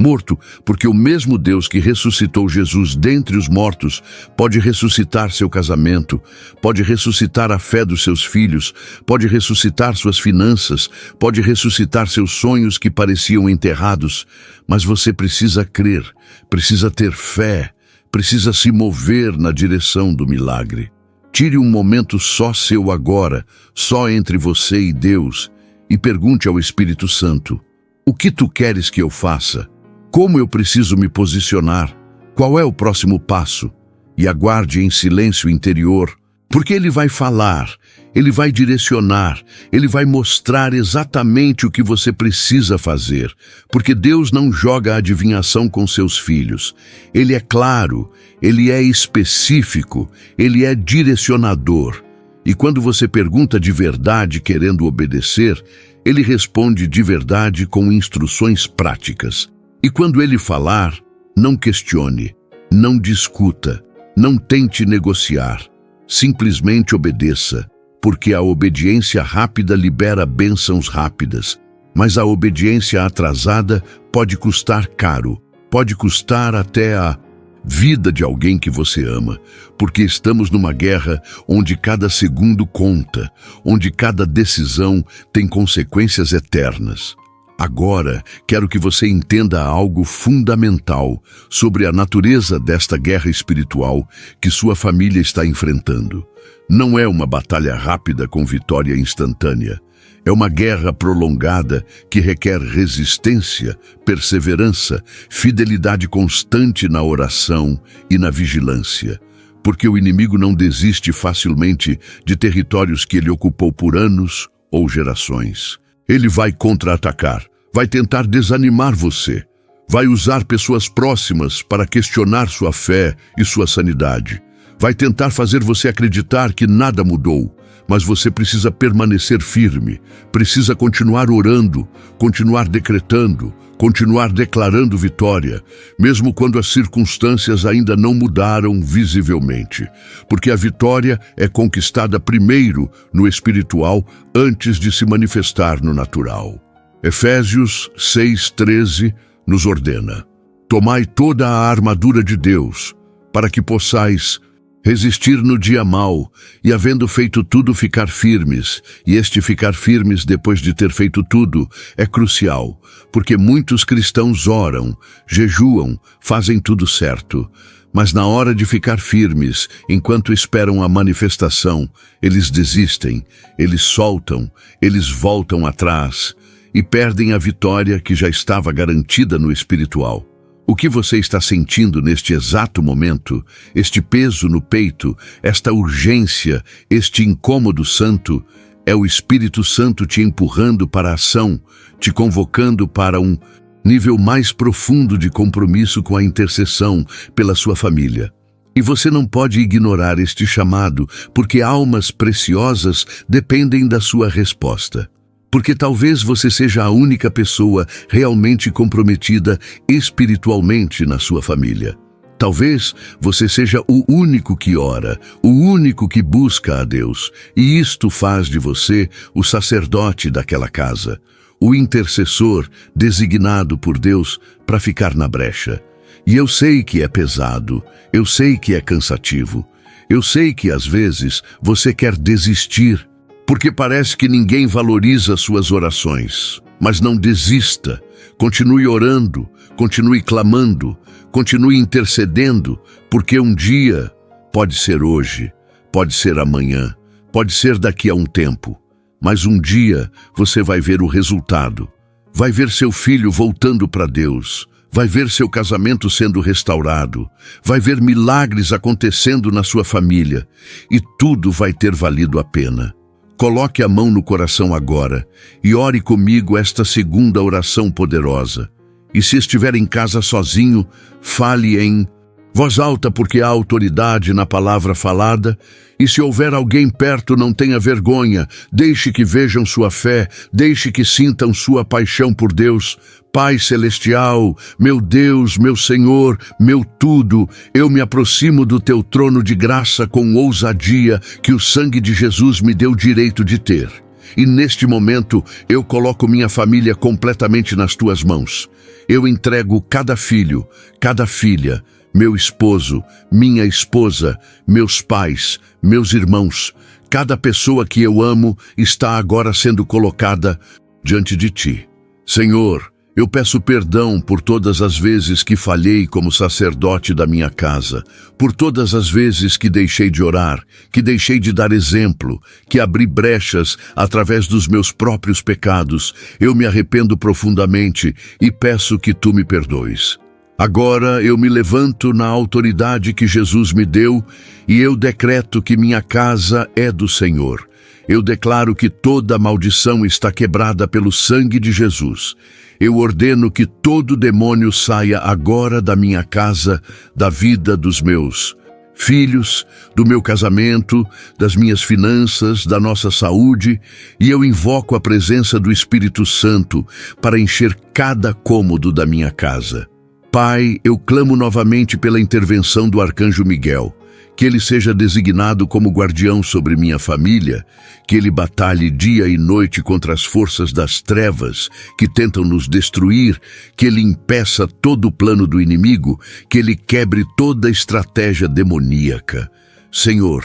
morto, porque o mesmo Deus que ressuscitou Jesus dentre os mortos pode ressuscitar seu casamento, pode ressuscitar a fé dos seus filhos, pode ressuscitar suas finanças, pode ressuscitar seus sonhos que pareciam enterrados. Mas você precisa crer, precisa ter fé, precisa se mover na direção do milagre. Tire um momento só seu agora, só entre você e Deus, e pergunte ao Espírito Santo: o que tu queres que eu faça? Como eu preciso me posicionar? Qual é o próximo passo? E aguarde em silêncio interior, porque Ele vai falar, Ele vai direcionar, Ele vai mostrar exatamente o que você precisa fazer, porque Deus não joga a adivinhação com seus filhos. Ele é claro, Ele é específico, Ele é direcionador. E quando você pergunta de verdade querendo obedecer, Ele responde de verdade com instruções práticas. E quando Ele falar, não questione, não discuta, não tente negociar. Simplesmente obedeça, porque a obediência rápida libera bênçãos rápidas, mas a obediência atrasada pode custar caro, pode custar até a vida de alguém que você ama, porque estamos numa guerra onde cada segundo conta, onde cada decisão tem consequências eternas. Agora, quero que você entenda algo fundamental sobre a natureza desta guerra espiritual que sua família está enfrentando. Não é uma batalha rápida com vitória instantânea. É uma guerra prolongada que requer resistência, perseverança, fidelidade constante na oração e na vigilância. Porque o inimigo não desiste facilmente de territórios que ele ocupou por anos ou gerações. Ele vai contra-atacar, vai tentar desanimar você, vai usar pessoas próximas para questionar sua fé e sua sanidade. Vai tentar fazer você acreditar que nada mudou, mas você precisa permanecer firme, precisa continuar orando, continuar decretando, continuar declarando vitória, mesmo quando as circunstâncias ainda não mudaram visivelmente, porque a vitória é conquistada primeiro no espiritual antes de se manifestar no natural. Efésios 6:13 nos ordena: tomai toda a armadura de Deus, para que possais resistir no dia mau, e havendo feito tudo, ficar firmes. E este ficar firmes depois de ter feito tudo é crucial, porque muitos cristãos oram, jejuam, fazem tudo certo. Mas na hora de ficar firmes, enquanto esperam a manifestação, eles desistem, eles soltam, eles voltam atrás e perdem a vitória que já estava garantida no espiritual. O que você está sentindo neste exato momento, este peso no peito, esta urgência, este incômodo santo, é o Espírito Santo te empurrando para a ação, te convocando para um nível mais profundo de compromisso com a intercessão pela sua família. E você não pode ignorar este chamado, porque almas preciosas dependem da sua resposta. Porque talvez você seja a única pessoa realmente comprometida espiritualmente na sua família. Talvez você seja o único que ora, o único que busca a Deus, e isto faz de você o sacerdote daquela casa, o intercessor designado por Deus para ficar na brecha. E eu sei que é pesado, eu sei que é cansativo, eu sei que às vezes você quer desistir, porque parece que ninguém valoriza suas orações. Mas não desista, continue orando, continue clamando, continue intercedendo, porque um dia pode ser hoje, pode ser amanhã, pode ser daqui a um tempo, mas um dia você vai ver o resultado, vai ver seu filho voltando para Deus, vai ver seu casamento sendo restaurado, vai ver milagres acontecendo na sua família e tudo vai ter valido a pena. Coloque a mão no coração agora e ore comigo esta segunda oração poderosa. E se estiver em casa sozinho, fale em voz alta, porque há autoridade na palavra falada. E se houver alguém perto, não tenha vergonha. Deixe que vejam sua fé, deixe que sintam sua paixão por Deus. Pai Celestial, meu Deus, meu Senhor, meu tudo, eu me aproximo do teu trono de graça com ousadia que o sangue de Jesus me deu direito de ter. E neste momento eu coloco minha família completamente nas tuas mãos. Eu entrego cada filho, cada filha, meu esposo, minha esposa, meus pais, meus irmãos. Cada pessoa que eu amo está agora sendo colocada diante de ti. Senhor, eu peço perdão por todas as vezes que falhei como sacerdote da minha casa, por todas as vezes que deixei de orar, que deixei de dar exemplo, que abri brechas através dos meus próprios pecados. Eu me arrependo profundamente e peço que tu me perdoes. Agora eu me levanto na autoridade que Jesus me deu e eu decreto que minha casa é do Senhor. Eu declaro que toda maldição está quebrada pelo sangue de Jesus. Eu ordeno que todo demônio saia agora da minha casa, da vida dos meus filhos, do meu casamento, das minhas finanças, da nossa saúde, e eu invoco a presença do Espírito Santo para encher cada cômodo da minha casa. Pai, eu clamo novamente pela intervenção do Arcanjo Miguel, que ele seja designado como guardião sobre minha família, que ele batalhe dia e noite contra as forças das trevas que tentam nos destruir, que ele impeça todo o plano do inimigo, que ele quebre toda a estratégia demoníaca. Senhor,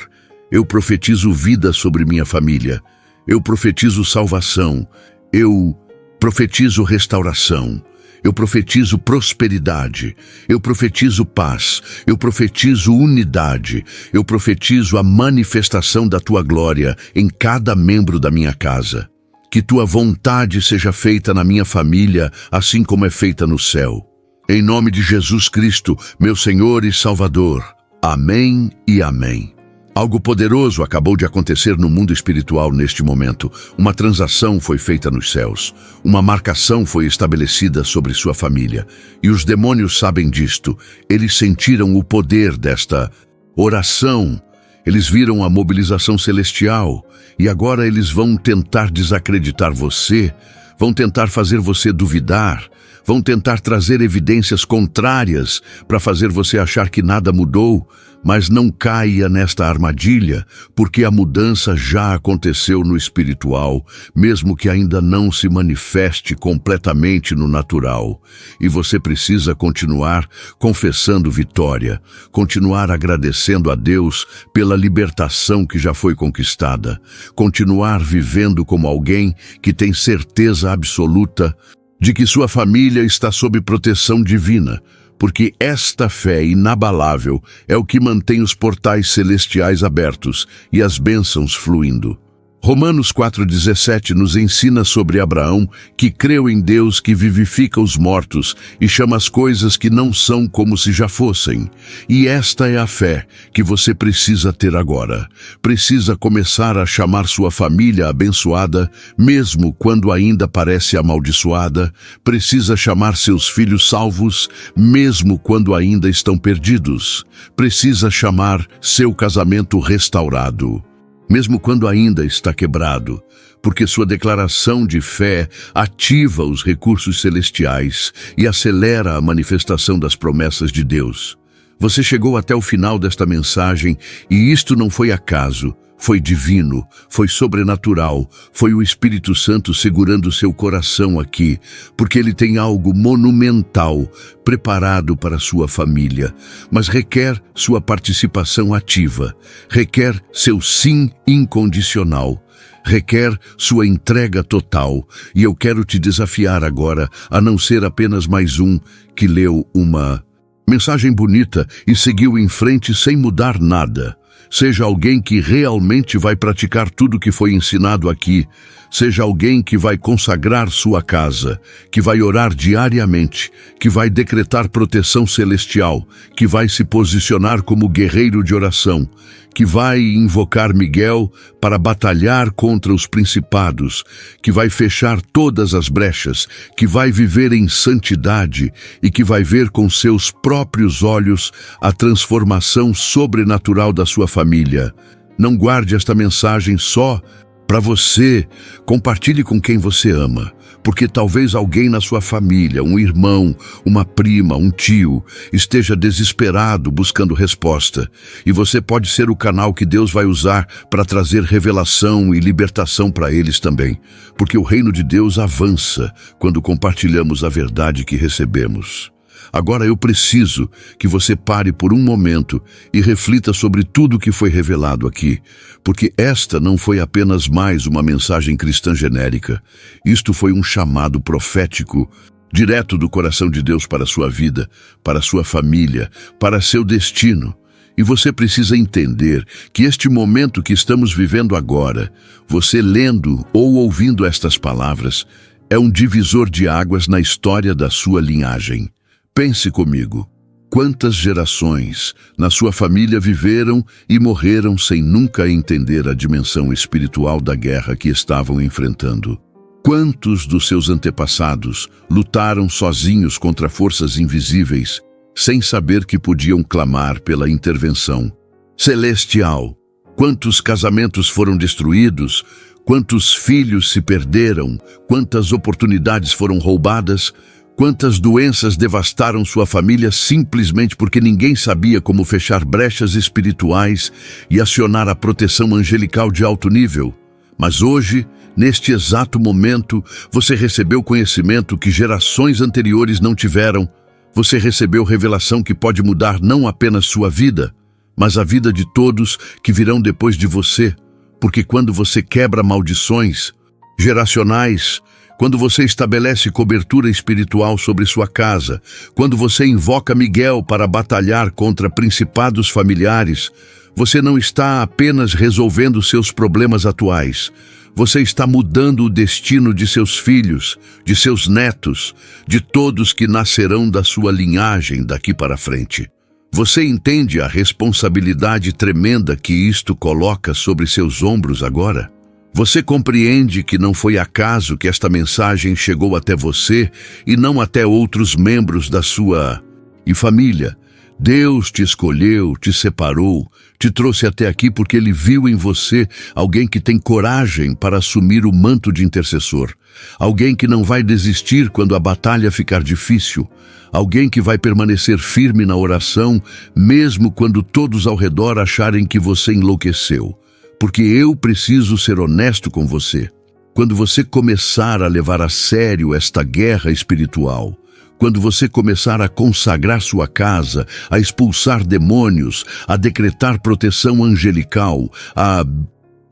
eu profetizo vida sobre minha família, eu profetizo salvação, eu profetizo restauração. Eu profetizo prosperidade, eu profetizo paz, eu profetizo unidade, eu profetizo a manifestação da tua glória em cada membro da minha casa. Que tua vontade seja feita na minha família, assim como é feita no céu. Em nome de Jesus Cristo, meu Senhor e Salvador. Amém e amém. Algo poderoso acabou de acontecer no mundo espiritual neste momento. Uma transação foi feita nos céus. Uma marcação foi estabelecida sobre sua família. E os demônios sabem disto. Eles sentiram o poder desta oração. Eles viram a mobilização celestial. E agora eles vão tentar desacreditar você. Vão tentar fazer você duvidar. Vão tentar trazer evidências contrárias para fazer você achar que nada mudou. Mas não caia nesta armadilha, porque a mudança já aconteceu no espiritual, mesmo que ainda não se manifeste completamente no natural. E você precisa continuar confessando vitória, continuar agradecendo a Deus pela libertação que já foi conquistada, continuar vivendo como alguém que tem certeza absoluta de que sua família está sob proteção divina, porque esta fé inabalável é o que mantém os portais celestiais abertos e as bênçãos fluindo. Romanos 4,17 nos ensina sobre Abraão, que creu em Deus que vivifica os mortos e chama as coisas que não são como se já fossem. E esta é a fé que você precisa ter agora. Precisa começar a chamar sua família abençoada, mesmo quando ainda parece amaldiçoada. Precisa chamar seus filhos salvos, mesmo quando ainda estão perdidos. Precisa chamar seu casamento restaurado, mesmo quando ainda está quebrado, porque sua declaração de fé ativa os recursos celestiais e acelera a manifestação das promessas de Deus. Você chegou até o final desta mensagem e isto não foi acaso, foi divino, foi sobrenatural, foi o Espírito Santo segurando seu coração aqui, porque ele tem algo monumental preparado para sua família, mas requer sua participação ativa, requer seu sim incondicional. Requer sua entrega total, e eu quero te desafiar agora a não ser apenas mais um que leu uma mensagem bonita e seguiu em frente sem mudar nada. Seja alguém que realmente vai praticar tudo o que foi ensinado aqui. Seja alguém que vai consagrar sua casa, que vai orar diariamente, que vai decretar proteção celestial, que vai se posicionar como guerreiro de oração, que vai invocar Miguel para batalhar contra os principados, que vai fechar todas as brechas, que vai viver em santidade e que vai ver com seus próprios olhos a transformação sobrenatural da sua família. Não guarde esta mensagem só para você, compartilhe com quem você ama, porque talvez alguém na sua família, um irmão, uma prima, um tio, esteja desesperado buscando resposta. E você pode ser o canal que Deus vai usar para trazer revelação e libertação para eles também, porque o reino de Deus avança quando compartilhamos a verdade que recebemos. Agora eu preciso que você pare por um momento e reflita sobre tudo o que foi revelado aqui, porque esta não foi apenas mais uma mensagem cristã genérica. Isto foi um chamado profético direto do coração de Deus para a sua vida, para a sua família, para seu destino. E você precisa entender que este momento que estamos vivendo agora, você lendo ou ouvindo estas palavras, é um divisor de águas na história da sua linhagem. Pense comigo, quantas gerações na sua família viveram e morreram sem nunca entender a dimensão espiritual da guerra que estavam enfrentando? Quantos dos seus antepassados lutaram sozinhos contra forças invisíveis, sem saber que podiam clamar pela intervenção celestial? Quantos casamentos foram destruídos? Quantos filhos se perderam? Quantas oportunidades foram roubadas? Quantas doenças devastaram sua família simplesmente porque ninguém sabia como fechar brechas espirituais e acionar a proteção angelical de alto nível? Mas hoje, neste exato momento, você recebeu conhecimento que gerações anteriores não tiveram. Você recebeu revelação que pode mudar não apenas sua vida, mas a vida de todos que virão depois de você. Porque quando você quebra maldições geracionais, quando você estabelece cobertura espiritual sobre sua casa, quando você invoca Miguel para batalhar contra principados familiares, você não está apenas resolvendo seus problemas atuais. Você está mudando o destino de seus filhos, de seus netos, de todos que nascerão da sua linhagem daqui para frente. Você entende a responsabilidade tremenda que isto coloca sobre seus ombros agora? Você compreende que não foi acaso que esta mensagem chegou até você e não até outros membros da sua família? Deus te escolheu, te separou, te trouxe até aqui porque Ele viu em você alguém que tem coragem para assumir o manto de intercessor, alguém que não vai desistir quando a batalha ficar difícil, alguém que vai permanecer firme na oração, mesmo quando todos ao redor acharem que você enlouqueceu. Porque eu preciso ser honesto com você. Quando você começar a levar a sério esta guerra espiritual, quando você começar a consagrar sua casa, a expulsar demônios, a decretar proteção angelical, a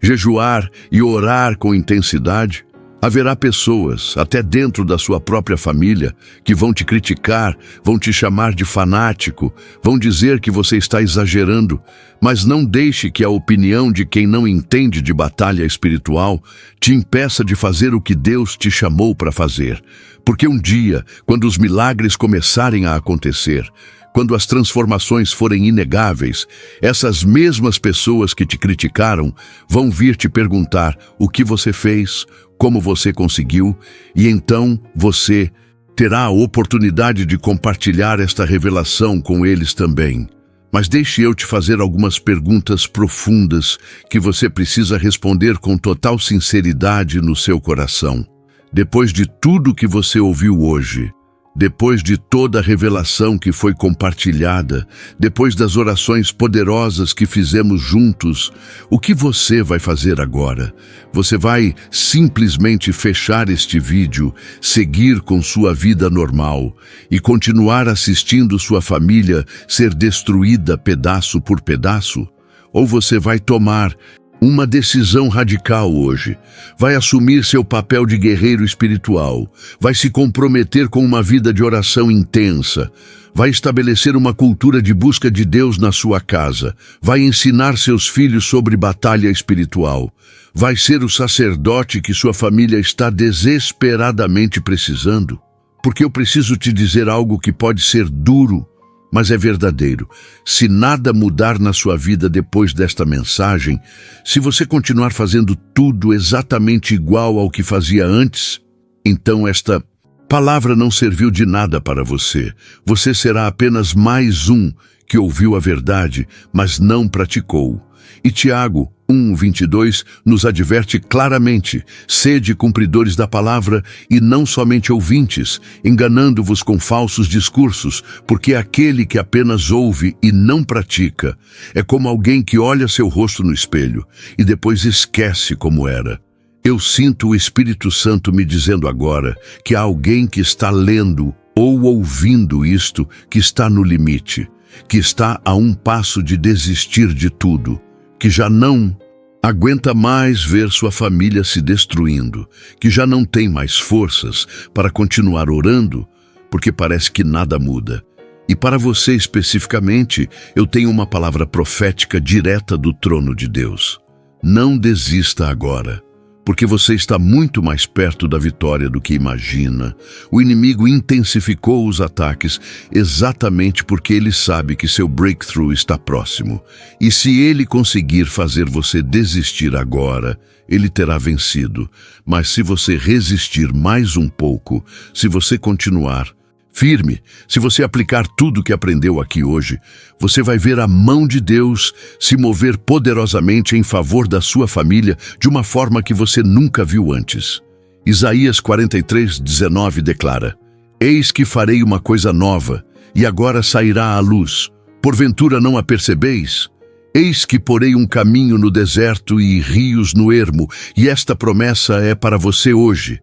jejuar e orar com intensidade, haverá pessoas, até dentro da sua própria família, que vão te criticar, vão te chamar de fanático, vão dizer que você está exagerando, mas não deixe que a opinião de quem não entende de batalha espiritual te impeça de fazer o que Deus te chamou para fazer. Porque um dia, quando os milagres começarem a acontecer, quando as transformações forem inegáveis, essas mesmas pessoas que te criticaram vão vir te perguntar o que você fez, como você conseguiu, e então você terá a oportunidade de compartilhar esta revelação com eles também. Mas deixe eu te fazer algumas perguntas profundas que você precisa responder com total sinceridade no seu coração. Depois de tudo que você ouviu hoje, Depois de toda a revelação que foi compartilhada, depois das orações poderosas que fizemos juntos, o que você vai fazer agora? Você vai simplesmente fechar este vídeo, seguir com sua vida normal e continuar assistindo sua família ser destruída pedaço por pedaço? Ou você vai tomar uma decisão radical hoje, vai assumir seu papel de guerreiro espiritual, vai se comprometer com uma vida de oração intensa, vai estabelecer uma cultura de busca de Deus na sua casa, vai ensinar seus filhos sobre batalha espiritual, vai ser o sacerdote que sua família está desesperadamente precisando? Porque eu preciso te dizer algo que pode ser duro, mas é verdadeiro. Se nada mudar na sua vida depois desta mensagem, se você continuar fazendo tudo exatamente igual ao que fazia antes, então esta palavra não serviu de nada para você. Você será apenas mais um que ouviu a verdade, mas não praticou. E Tiago 1:22 nos adverte claramente: sede cumpridores da palavra e não somente ouvintes, enganando-vos com falsos discursos, porque aquele que apenas ouve e não pratica é como alguém que olha seu rosto no espelho e depois esquece como era. Eu sinto o Espírito Santo me dizendo agora que há alguém que está lendo ou ouvindo isto que está no limite, que está a um passo de desistir de tudo, que já não aguenta mais ver sua família se destruindo, que já não tem mais forças para continuar orando, porque parece que nada muda. E para você especificamente, eu tenho uma palavra profética direta do trono de Deus. Não desista agora, porque você está muito mais perto da vitória do que imagina. O inimigo intensificou os ataques exatamente porque ele sabe que seu breakthrough está próximo. E se ele conseguir fazer você desistir agora, ele terá vencido. Mas se você resistir mais um pouco, se você continuar firme, se você aplicar tudo que aprendeu aqui hoje, você vai ver a mão de Deus se mover poderosamente em favor da sua família de uma forma que você nunca viu antes. Isaías 43:19 declara: Eis que farei uma coisa nova, e agora sairá à luz. Porventura não a percebeis? Eis que porei um caminho no deserto e rios no ermo, e esta promessa é para você hoje.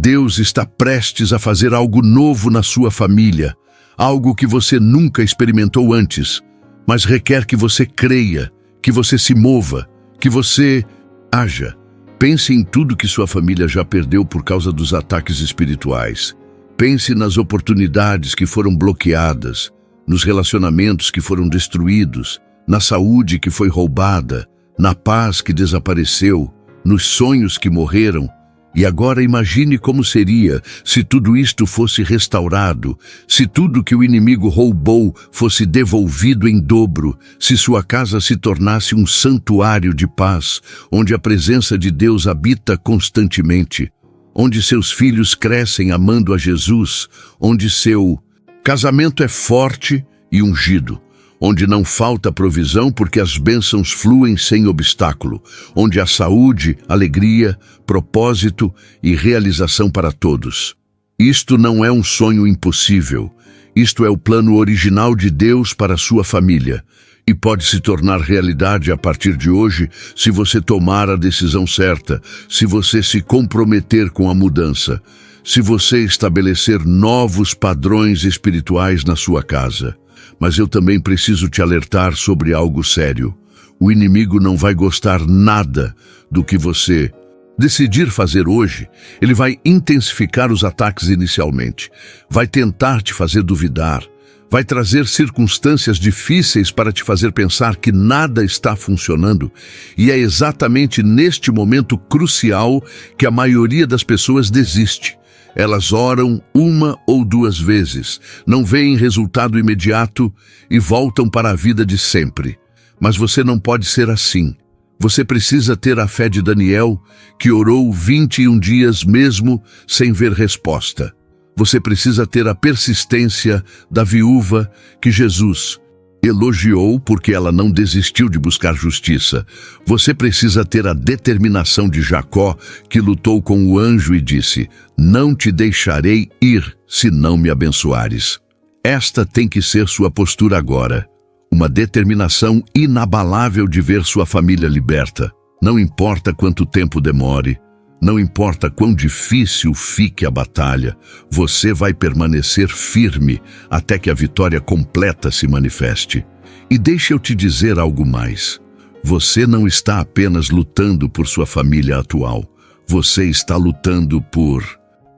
Deus está prestes a fazer algo novo na sua família, algo que você nunca experimentou antes, mas requer que você creia, que você se mova, que você haja. Pense em tudo que sua família já perdeu por causa dos ataques espirituais. Pense nas oportunidades que foram bloqueadas, nos relacionamentos que foram destruídos, na saúde que foi roubada, na paz que desapareceu, nos sonhos que morreram. E agora imagine como seria se tudo isto fosse restaurado, se tudo que o inimigo roubou fosse devolvido em dobro, se sua casa se tornasse um santuário de paz, onde a presença de Deus habita constantemente, onde seus filhos crescem amando a Jesus, onde seu casamento é forte e ungido, onde não falta provisão porque as bênçãos fluem sem obstáculo, onde há saúde, alegria, propósito e realização para todos. Isto não é um sonho impossível, isto é o plano original de Deus para a sua família, e pode se tornar realidade a partir de hoje se você tomar a decisão certa, se você se comprometer com a mudança, se você estabelecer novos padrões espirituais na sua casa. Mas eu também preciso te alertar sobre algo sério. O inimigo não vai gostar nada do que você decidir fazer hoje. Ele vai intensificar os ataques inicialmente, vai tentar te fazer duvidar, vai trazer circunstâncias difíceis para te fazer pensar que nada está funcionando. E é exatamente neste momento crucial que a maioria das pessoas desiste. Elas oram uma ou duas vezes, não veem resultado imediato e voltam para a vida de sempre. Mas você não pode ser assim. Você precisa ter a fé de Daniel, que orou 21 dias mesmo sem ver resposta. Você precisa ter a persistência da viúva que Jesus elogiou porque ela não desistiu de buscar justiça. Você precisa ter a determinação de Jacó, que lutou com o anjo e disse: não te deixarei ir se não me abençoares. Esta tem que ser sua postura agora. Uma determinação inabalável de ver sua família liberta. Não importa quanto tempo demore, não importa quão difícil fique a batalha, você vai permanecer firme até que a vitória completa se manifeste. E deixa eu te dizer algo mais. Você não está apenas lutando por sua família atual. Você está lutando por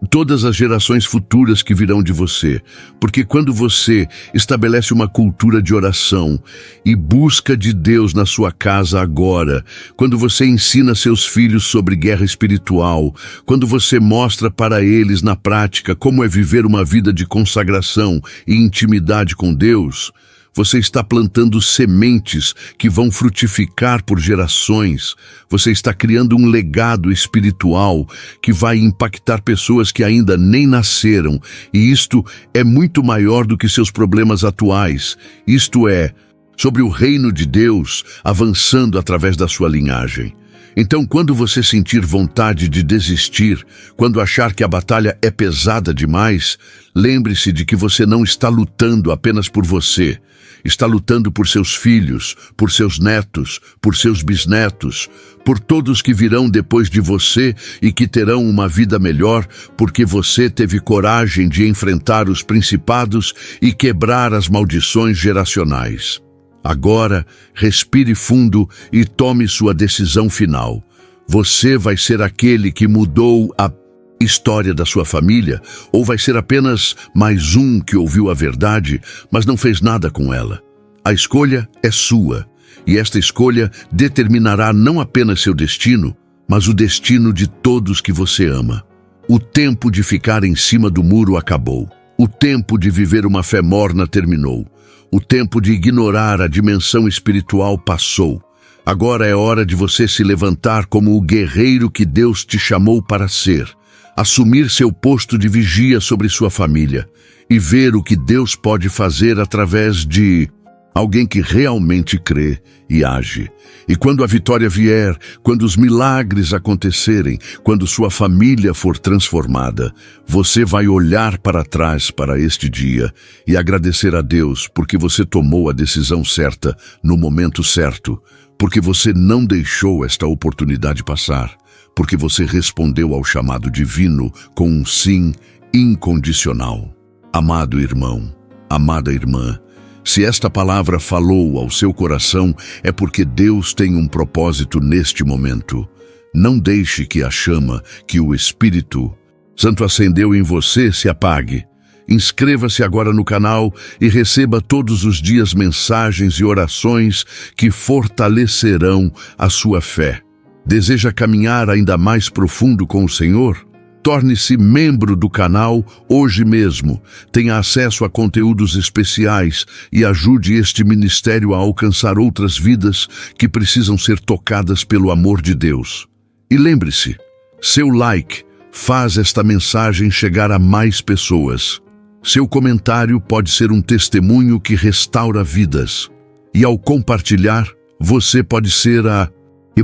todas as gerações futuras que virão de você, porque quando você estabelece uma cultura de oração e busca de Deus na sua casa agora, quando você ensina seus filhos sobre guerra espiritual, quando você mostra para eles na prática como é viver uma vida de consagração e intimidade com Deus, você está plantando sementes que vão frutificar por gerações. Você está criando um legado espiritual que vai impactar pessoas que ainda nem nasceram. E isto é muito maior do que seus problemas atuais. Isto é, sobre o reino de Deus avançando através da sua linhagem. Então, quando você sentir vontade de desistir, quando achar que a batalha é pesada demais, lembre-se de que você não está lutando apenas por você. Está lutando por seus filhos, por seus netos, por seus bisnetos, por todos que virão depois de você e que terão uma vida melhor, porque você teve coragem de enfrentar os principados e quebrar as maldições geracionais. Agora, respire fundo e tome sua decisão final. Você vai ser aquele que mudou a história da sua família, ou vai ser apenas mais um que ouviu a verdade, mas não fez nada com ela? A escolha é sua, e esta escolha determinará não apenas seu destino, mas o destino de todos que você ama. O tempo de ficar em cima do muro acabou. O tempo de viver uma fé morna terminou. O tempo de ignorar a dimensão espiritual passou. Agora é hora de você se levantar como o guerreiro que Deus te chamou para ser. Assumir seu posto de vigia sobre sua família e ver o que Deus pode fazer através de alguém que realmente crê e age. E quando a vitória vier, quando os milagres acontecerem, quando sua família for transformada, você vai olhar para trás para este dia e agradecer a Deus porque você tomou a decisão certa no momento certo, porque você não deixou esta oportunidade passar, porque você respondeu ao chamado divino com um sim incondicional. Amado irmão, amada irmã, se esta palavra falou ao seu coração, é porque Deus tem um propósito neste momento. Não deixe que a chama que o Espírito Santo acendeu em você se apague. Inscreva-se agora no canal e receba todos os dias mensagens e orações que fortalecerão a sua fé. Deseja caminhar ainda mais profundo com o Senhor? Torne-se membro do canal hoje mesmo. Tenha acesso a conteúdos especiais e ajude este ministério a alcançar outras vidas que precisam ser tocadas pelo amor de Deus. E lembre-se, seu like faz esta mensagem chegar a mais pessoas. Seu comentário pode ser um testemunho que restaura vidas. E ao compartilhar, você pode ser a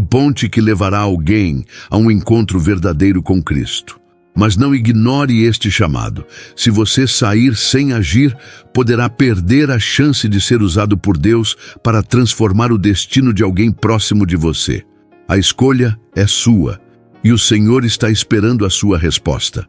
ponte que levará alguém a um encontro verdadeiro com Cristo. Mas não ignore este chamado. Se você sair sem agir, poderá perder a chance de ser usado por Deus para transformar o destino de alguém próximo de você. A escolha é sua, e o Senhor está esperando a sua resposta.